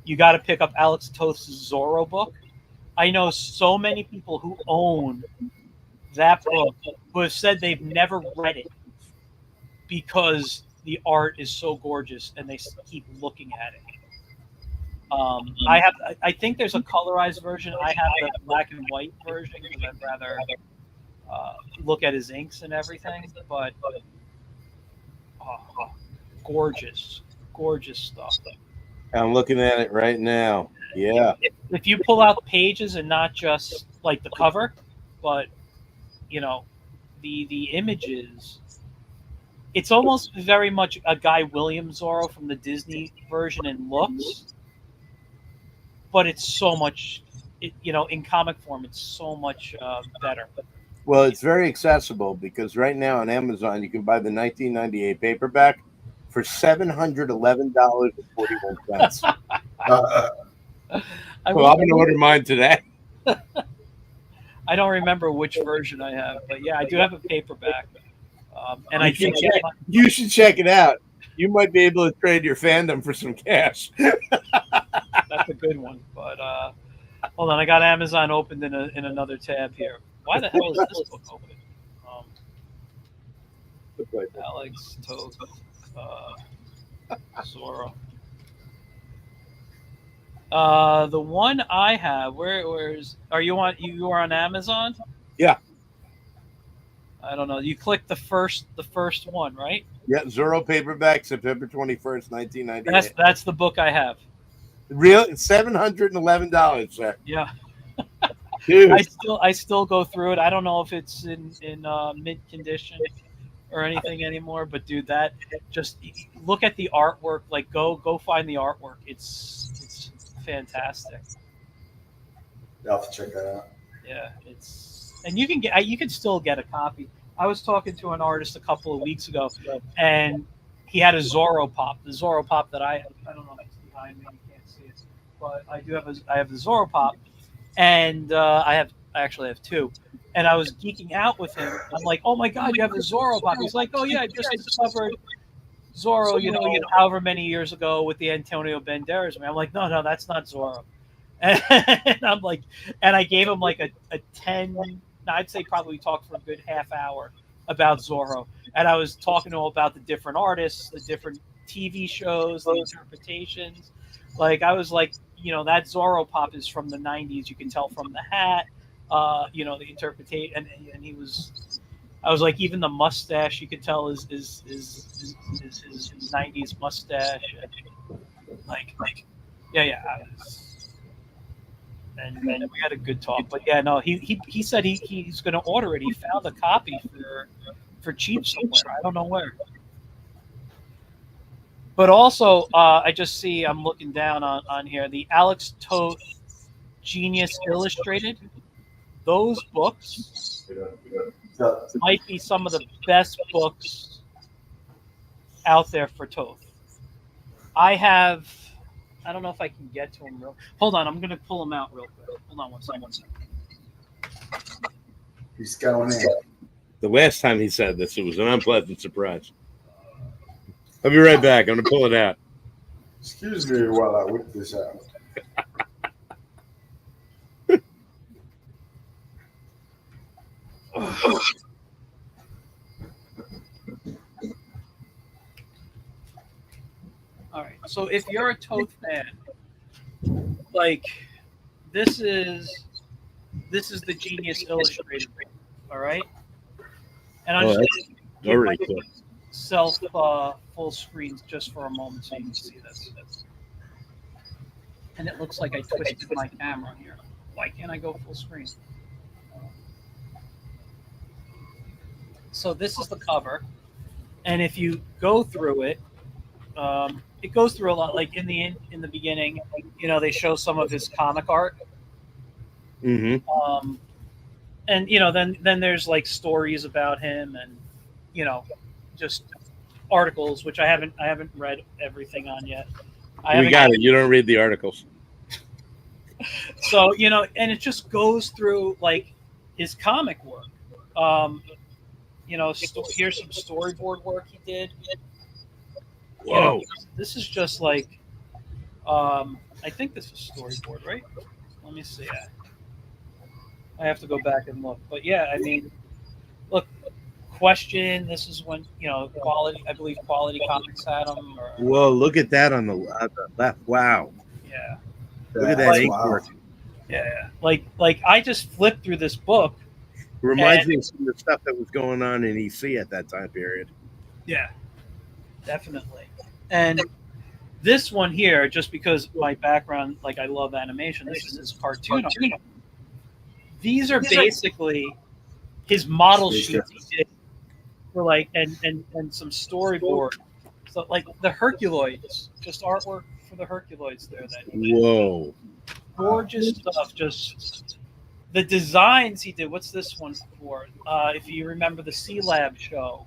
you got to pick up Alex Toth's Zorro book. I know so many people who own that book who have said they've never read it because the art is so gorgeous and they keep looking at it. I think there's a colorized version. I have the black and white version because I'd rather look at his inks and everything. But oh, gorgeous, gorgeous stuff. I'm looking at it right now. Yeah. If you pull out pages and not just like the cover, but the images, it's almost very much a Guy Williams Zorro from the Disney version in looks, but it's so much, in comic form, it's so much better. Well, it's very accessible because right now on Amazon you can buy the 1998 paperback for $711.41. So I'm going to order mine today. I don't remember which version I have, but yeah, I do have a paperback. And you should check it out. You might be able to trade your fandom for some cash. That's a good one. But hold on, I got Amazon opened in another tab here. Why the hell is this book open? Alex Toth Zorro. The one I have, are you on Amazon? Yeah. I don't know. You click the first one, right? Yeah, Zorro paperback, September 21st, 1998. That's the book I have. Real $711, sir. Yeah. Dude. I still go through it. I don't know if it's in mint condition or anything anymore, but dude, that just look at the artwork. Like go find the artwork. It's fantastic. I'll have to check that out. Yeah, and you can still get a copy. I was talking to an artist a couple of weeks ago, and he had a Zorro pop. The Zorro pop that I don't know if it's behind me, you can't see it, but I have the Zorro pop, and I actually have two. And I was geeking out with him. I'm like, oh my God, you have the Zorro pop. He's like, oh yeah, I just discovered Zorro, however many years ago with the Antonio Banderas. I'm like, no, that's not Zorro. And I'm like, and I gave him like a 10, I'd say probably talked for a good half hour about Zorro. And I was talking to him about the different artists, the different TV shows, the interpretations. Like, I was like, that Zorro pop is from the 90s. You can tell from the hat, the interpretation. And he was, I was like, even the mustache, you could tell is his 90s mustache. Yeah. And we had a good talk. But yeah, no, he said he's going to order it. He found a copy for cheap somewhere. I don't know where. But also, I just see, I'm looking down on here, the Alex Toth Genius Illustrated. Those books might be some of the best books out there for Toth. I don't know if I can get to him hold on, I'm going to pull him out real quick. Hold on one second. He's going in. The last time he said this, it was an unpleasant surprise. I'll be right back. I'm going to pull it out. Excuse me while I whip this out. All right. So if you're a Toth fan, like this is the Genius Illustrated, all right? And I'm just already cool. Self full screens just for a moment so you can see this. And it looks like I twisted my camera here. Why can't I go full screen? So this is the cover, and if you go through it, it goes through a lot. Like in the beginning, they show some of his comic art. Mm-hmm. And then there's like stories about him, and just articles, which I haven't read everything on yet. We got it. You don't read the articles. So and it just goes through like his comic work. Here's some storyboard work he did. Whoa. This is just like, I think this is storyboard, right? Let me see. I have to go back and look. But yeah, I mean, look, Question. This is when Quality. I believe Quality Comics had them. Or, Whoa, look at that on the left. Wow. yeah. Look at that That's ink wild. work. Yeah. Like I just flipped through this book. It reminds me of some of the stuff that was going on in EC at that time period. Yeah, definitely. And this one here, just because my background, like I love animation, this is his cartoon. These are basically his model sheets he did for like and some storyboard. So like the Herculoids, just artwork for the Herculoids there. That he did. Whoa. Gorgeous stuff. Just the designs he did. What's this one for? If you remember the C Lab show.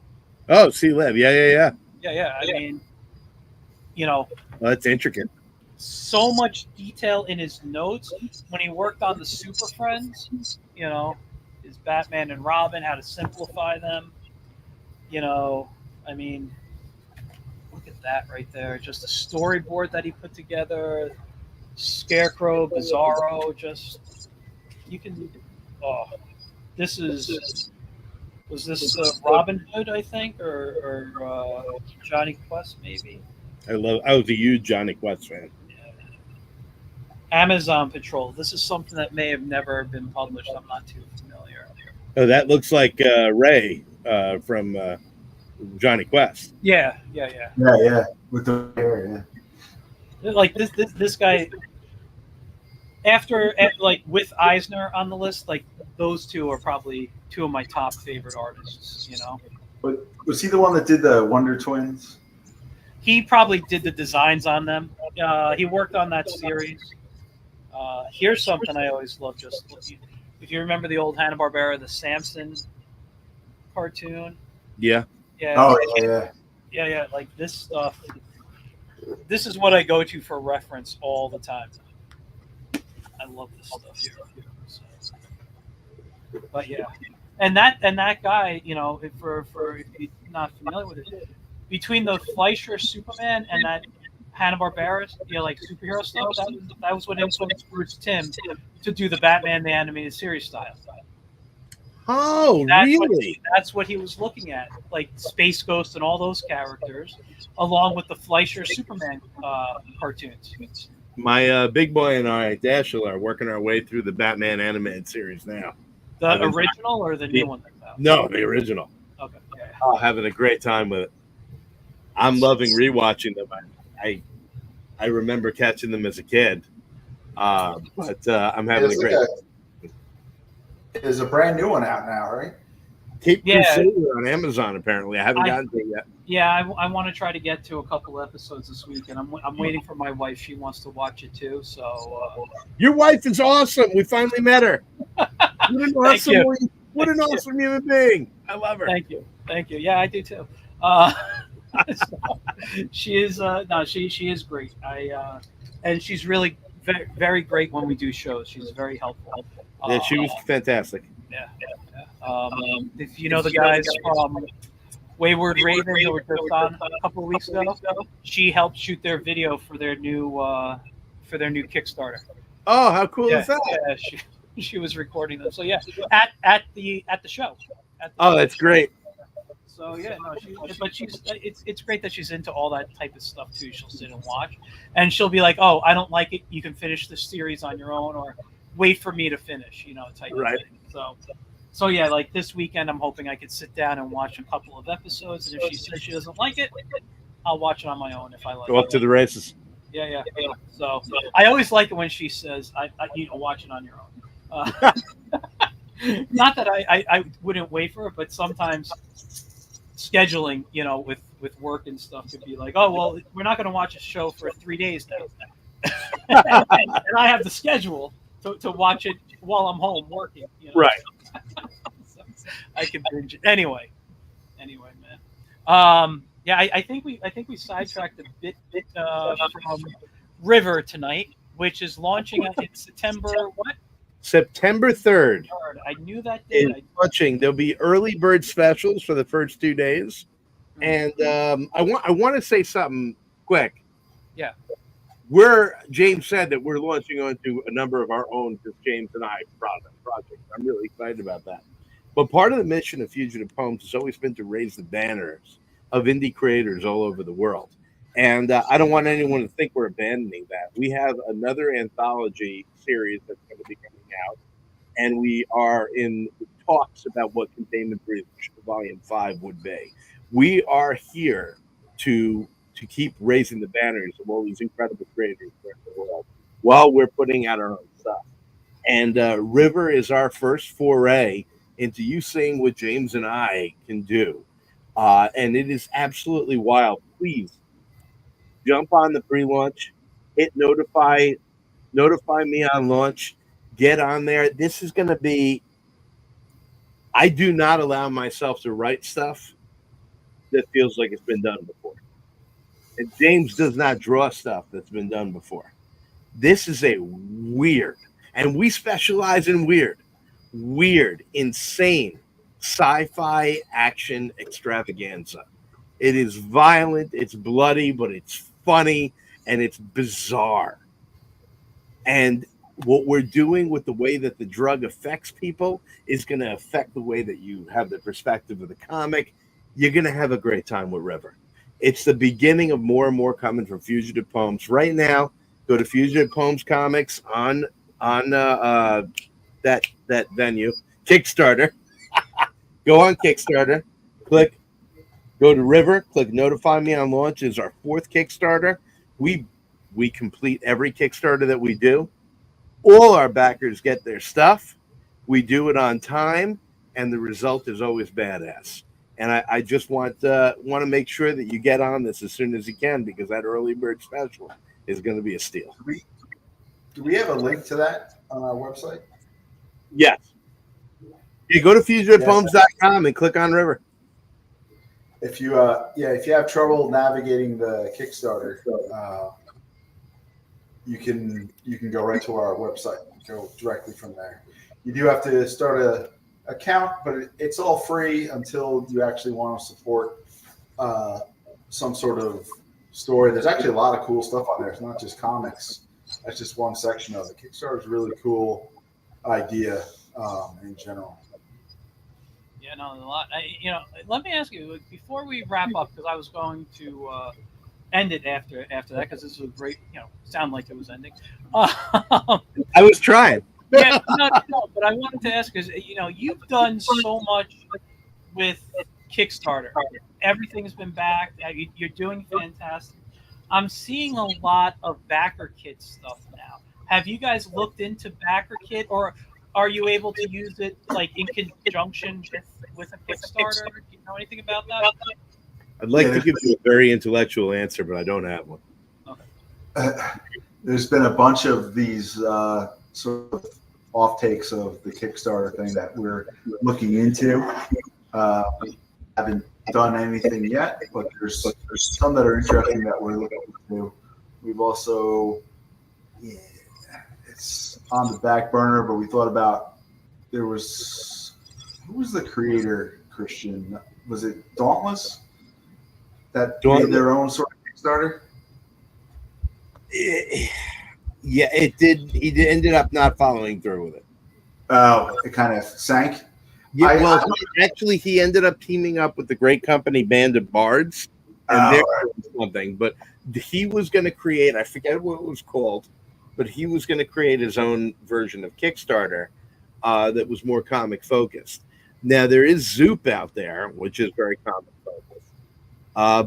Oh, C-Lab. Yeah. Yeah. I mean, That's intricate. so much detail in his notes when he worked on the Super Friends. His Batman and Robin, how to simplify them. I mean, look at that right there. Just a storyboard that he put together. Scarecrow, Bizarro, just you can. Oh, this is. Was this Robin Hood, I think, or Johnny Quest, maybe? I was a huge Johnny Quest fan. Amazon Patrol. This is something that may have never been published. I'm not too familiar. Oh, that looks like Ray from Johnny Quest. Yeah. With the hair, Like this guy. After like with Eisner on the list, like those two are probably two of my top favorite artists. But was he the one that did the Wonder Twins? He probably did the designs on them. He worked on that series. Here's something I always love. Just if you remember the old Hanna-Barbera, the Samson cartoon. Yeah. Yeah. Oh Yeah. Like this stuff. This is what I go to for reference all the time. I love this stuff here. But yeah, and that guy, if you're not familiar with it, between the Fleischer Superman and that Hanna-Barbera, like superhero stuff, that was what influenced Bruce Timm to do the Batman the Animated Series style. Oh, really? That's what he was looking at, like Space Ghost and all those characters, along with the Fleischer Superman cartoons. My big boy and I, Dashiell, are working our way through the Batman animated series now. The original or the new one? No, the original. Okay. Yeah. Oh, having a great time with it. I'm loving rewatching them. I remember catching them as a kid, but I'm having a great time. There's a brand new one out now, right? Cape Crusader on Amazon, apparently. I haven't gotten to it yet. Yeah, I want to try to get to a couple episodes this week, and I'm waiting for my wife. She wants to watch it too. So your wife is awesome. We finally met her. What an awesome human being. I love her. Thank you. Yeah, I do too. So, she is she is great. And she's really very, very great when we do shows. She's very helpful. Yeah, she was fantastic. Yeah. If you know the guys from Wayward Raven that were just on a couple of weeks ago, she helped shoot their video for their new Kickstarter. Oh, how cool is that? Yeah, she was recording them. So yeah, at the show. That's great. So yeah, it's great that she's into all that type of stuff too. She'll sit and watch, and she'll be like, "Oh, I don't like it. You can finish the series on your own, or wait for me to finish." Type of thing. So yeah, like this weekend, I'm hoping I could sit down and watch a couple of episodes, and if she says she doesn't like it, I'll watch it on my own if I like it. Go up to the races. Yeah. So I always like it when she says, "I watch it on your own." Not that I wouldn't wait for it, but sometimes scheduling, with work and stuff could be like, "Oh, well, we're not going to watch a show for 3 days now," and I have the schedule to watch it while I'm home working. Right. So I can binge it anyway, man. Yeah, I think we sidetracked a bit from River tonight, which is launching in September. What? September 3rd. I knew that day. There'll be early bird specials for the first 2 days, and I want to say something quick. Yeah. James said that we're launching onto a number of our own, just James and I, projects. I'm really excited about that. But part of the mission of Fugitive Poems has always been to raise the banners of indie creators all over the world. And I don't want anyone to think we're abandoning that. We have another anthology series that's going to be coming out, and we are in talks about what Containment Breach Volume 5 would be. We are here to keep raising the banners of all these incredible creators around the world while we're putting out our own stuff. And River is our first foray into you seeing what James and I can do. And it is absolutely wild. Please jump on the pre-launch, hit notify me on launch, get on there. This is going to be, I do not allow myself to write stuff that feels like it's been done before. And James does not draw stuff that's been done before. This is a weird, and we specialize in weird, insane sci-fi action extravaganza. It is violent, it's bloody, but it's funny and it's bizarre. And what we're doing with the way that the drug affects people is going to affect the way that you have the perspective of the comic. You're going to have a great time with River. It's the beginning of more and more coming from Fugitive Poems. Right now, go to Fugitive Poems Comics on that venue, Kickstarter. Go on Kickstarter, go to River, click notify me on launch. Is our 4th Kickstarter. We complete every Kickstarter that we do. All our backers get their stuff. We do it on time, and the result is always badass. And I just want to make sure that you get on this as soon as you can, because that early bird special is going to be a steal. Do we have a link to that on our website? Yes. You go to fugitivepoems.com and click on River. If you have trouble navigating the Kickstarter, you can go right to our website and go directly from there. You do have to start a account, but it's all free until you actually want to support some sort of story. There's actually a lot of cool stuff on there. It's not just comics. That's just one section of it. Kickstarter is a really cool idea in general. Yeah, no, a lot. Let me ask you before we wrap up, because I was going to end it after that, because this was a great. Sound like it was ending. I was trying. Yeah, no, but I wanted to ask, because you've done so much with Kickstarter. Everything's been backed. You're doing fantastic. I'm seeing a lot of backer kit stuff now. Have you guys looked into backer kit, or are you able to use it like in conjunction with a Kickstarter? Do you know anything about that? I'd like to give you a very intellectual answer, but I don't have one. Okay. There's been a bunch of these sort of off-takes of the Kickstarter thing that we're looking into. We haven't done anything yet, but there's some that are interesting that we're looking into. We've also, it's on the back burner, but we thought about, who was the creator, Christian? Was it Dauntless? That made their own sort of Kickstarter? Yeah, it did. He ended up not following through with it. Oh, it kind of sank. Yeah, actually, he ended up teaming up with the great company Band of Bards, and they're doing something. But he was going to create, I forget what it was called, but he was going to create his own version of Kickstarter that was more comic focused. Now there is Zoop out there, which is very comic focused,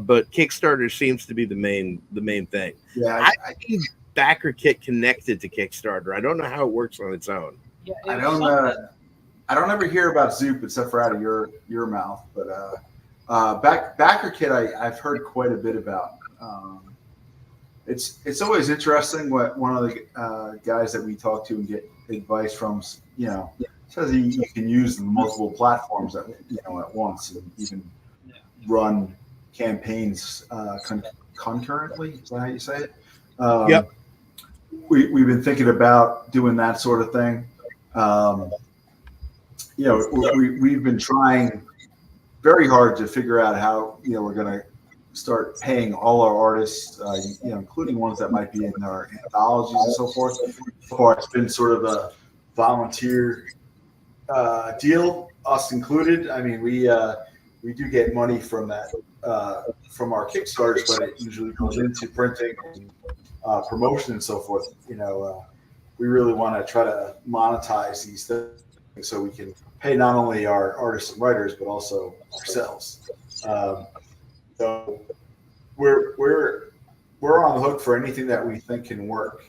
but Kickstarter seems to be the main thing. Yeah, I think backer kit connected to Kickstarter. I don't know how it works on its own. Yeah, I don't ever hear about Zoop except for out of your mouth, but backer kit I've heard quite a bit about. It's always interesting what one of the guys that we talk to and get advice from, says you can use multiple platforms at once, and you can run campaigns concurrently. Is that how you say it? Yep. We've been thinking about doing that sort of thing. We've been trying very hard to figure out how we're going to start paying all our artists, including ones that might be in our anthologies and so forth. So far, it's been sort of a volunteer deal, us included. I mean, we do get money from that from our Kickstarters, but it usually goes into printing, and, promotion, and so forth. We really want to try to monetize these things so we can pay not only our artists and writers but also ourselves. So we're on the hook for anything that we think can work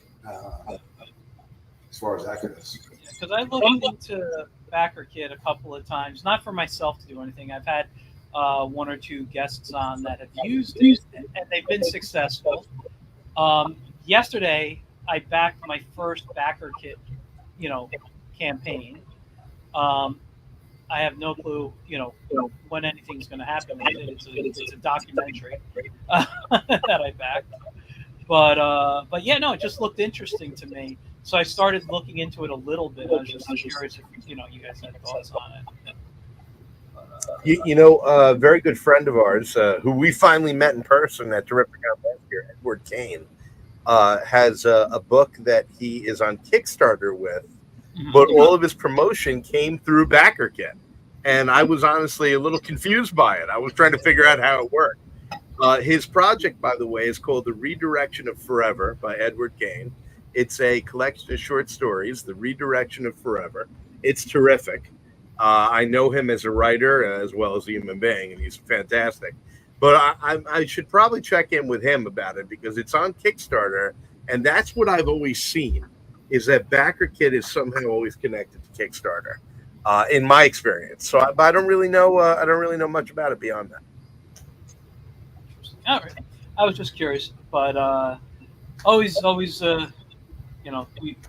as far as that goes. Because I looked into BackerKit a couple of times, not for myself to do anything. I've had one or two guests on that have used it, and they've been successful. Yesterday, I backed my first BackerKit, campaign. I have no clue, when anything's going to happen with it. It's a documentary that I backed. But yeah, no, it just looked interesting to me. So I started looking into it a little bit. I was just curious if you guys had thoughts on it. A very good friend of ours, who we finally met in person at Terrific Con last year, Edward Kane, has a book that he is on Kickstarter with, but all of his promotion came through BackerKit. And I was honestly a little confused by it. I was trying to figure out how it worked. His project, by the way, is called The Redirection of Forever by Edward Kane. It's a collection of short stories, The Redirection of Forever. It's terrific. I know him as a writer as well as a human being, and he's fantastic. But I should probably check in with him about it because it's on Kickstarter, and that's what I've always seen, is that BackerKit is somehow always connected to Kickstarter, in my experience. So I don't really know. I don't really know much about it beyond that. All right. I was just curious, but always,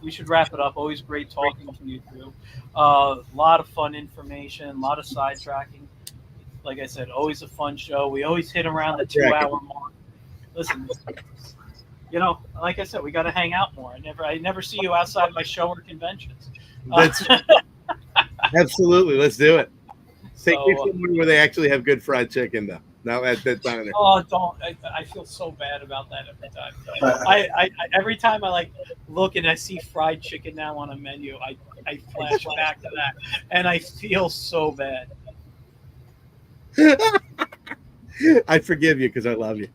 we should wrap it up. Always great talking to you two. A lot of fun information, a lot of sidetracking. Like I said, always a fun show. We always hit around the 2-hour mark. Listen, like I said, we got to hang out more. I never see you outside my show or conventions. Absolutely, let's do it. Take me somewhere where they actually have good fried chicken, though. Now at that time. Oh, don't! I feel so bad about that every time. Every time I look and I see fried chicken now on a menu, I flash back to that, and I feel so bad. I forgive you because I love you.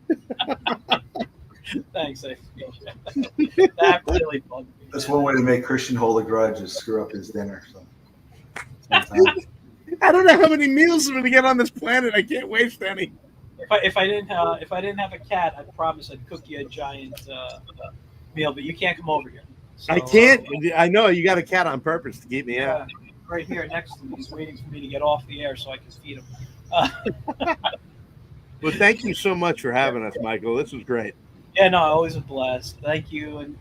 Thanks, I appreciate that. Really bugged me. That's one way to make Christian hold a grudge is screw up his dinner. So. I don't know how many meals I'm going to get on this planet. I can't waste any. If I didn't have a cat, I promise I'd cook you a giant meal. But you can't come over here. So, I can't. I know you got a cat on purpose to keep me out. Right here next to me. He's waiting for me to get off the air so I can feed him. Well, thank you so much for having us, Michael. This was great. Yeah, no, always a blast. Thank you, and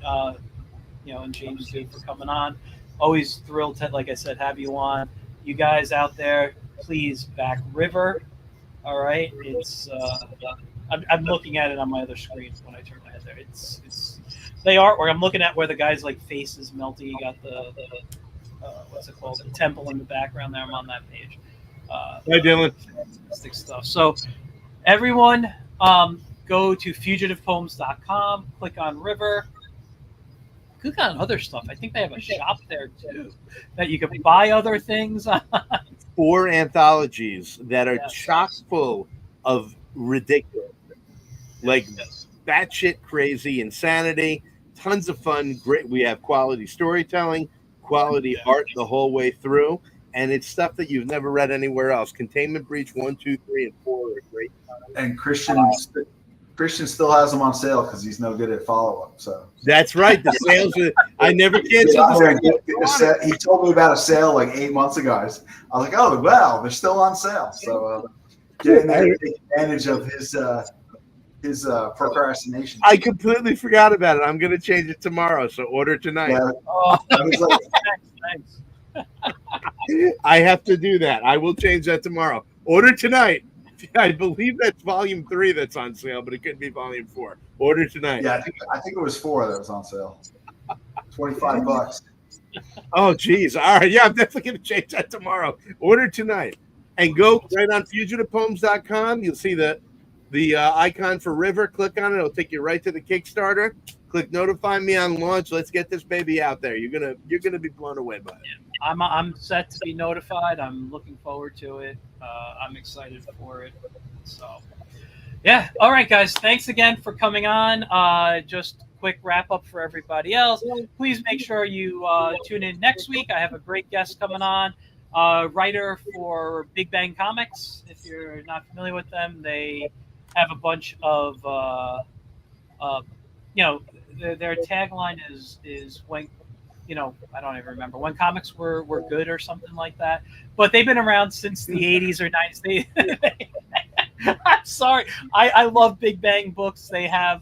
and James too for coming on. Always thrilled to, like I said, have you on. You guys out there, please back River. All right, it's I'm looking at it on my other screen when I turn my head there. It's they artwork. I'm looking at where the guy's faces melty. You got the what's it called? The temple in the background there. I'm on that page. Hi, Dylan. Fantastic stuff. So everyone, go to fugitivepoems.com. Click on River. Click on other stuff. I think they have a shop there too that you can buy other things on. 4 anthologies that are chock full of ridiculous, batshit crazy insanity, tons of fun. Great. We have quality storytelling, quality art the whole way through, and it's stuff that you've never read anywhere else. Containment Breach 1, 2, 3, and 4 are great. And Christian still has them on sale because he's no good at follow-up. So that's right. The sales I never canceled. He told me about a sale 8 months ago. I was like, oh wow, they're still on sale. So get in there and take advantage of his procrastination. I completely forgot about it. I'm going to change it tomorrow. So order tonight. Yeah. I was Thanks. I have to do that. I will change that tomorrow. Order tonight. I believe that's volume 3 that's on sale, but it could be volume 4. Order tonight. Yeah, I think it was 4 that was on sale. $25. Oh, geez. All right. Yeah, I'm definitely going to change that tomorrow. Order tonight. And go right on fugitivepoems.com. You'll see the the icon for River. Click on it. It'll take you right to the Kickstarter. Click notify me on launch. Let's get this baby out there. You're gonna be blown away by it. Yeah, I'm set to be notified. I'm looking forward to it. I'm excited for it. So, yeah. All right, guys. Thanks again for coming on. Just quick wrap up for everybody else. Please make sure you tune in next week. I have a great guest coming on. Writer for Big Bang Comics. If you're not familiar with them, they have a bunch of, their tagline is when, I don't even remember, when comics were good or something like that. But they've been around since the 80s or 90s. I'm sorry. I love Big Bang books. They have,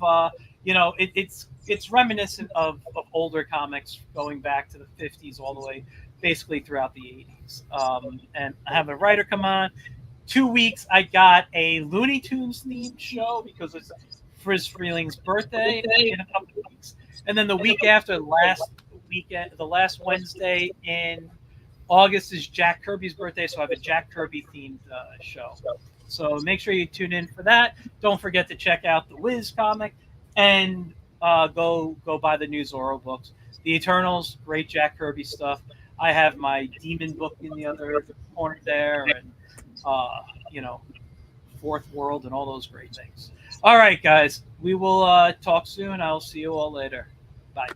it's reminiscent of older comics going back to the 50s all the way basically throughout the 80s. And I have a writer come on. 2 weeks, I got a Looney Tunes themed show because it's Friz Freeling's birthday in a couple of weeks. And then the week after, the last Wednesday in August is Jack Kirby's birthday, so I have a Jack Kirby themed show. So make sure you tune in for that. Don't forget to check out the Wiz comic and go buy the new Zorro books. The Eternals, great Jack Kirby stuff. I have my Demon book in the other corner there, and Fourth World and all those great things. All right, guys, we will talk soon. I'll see you all later. Bye.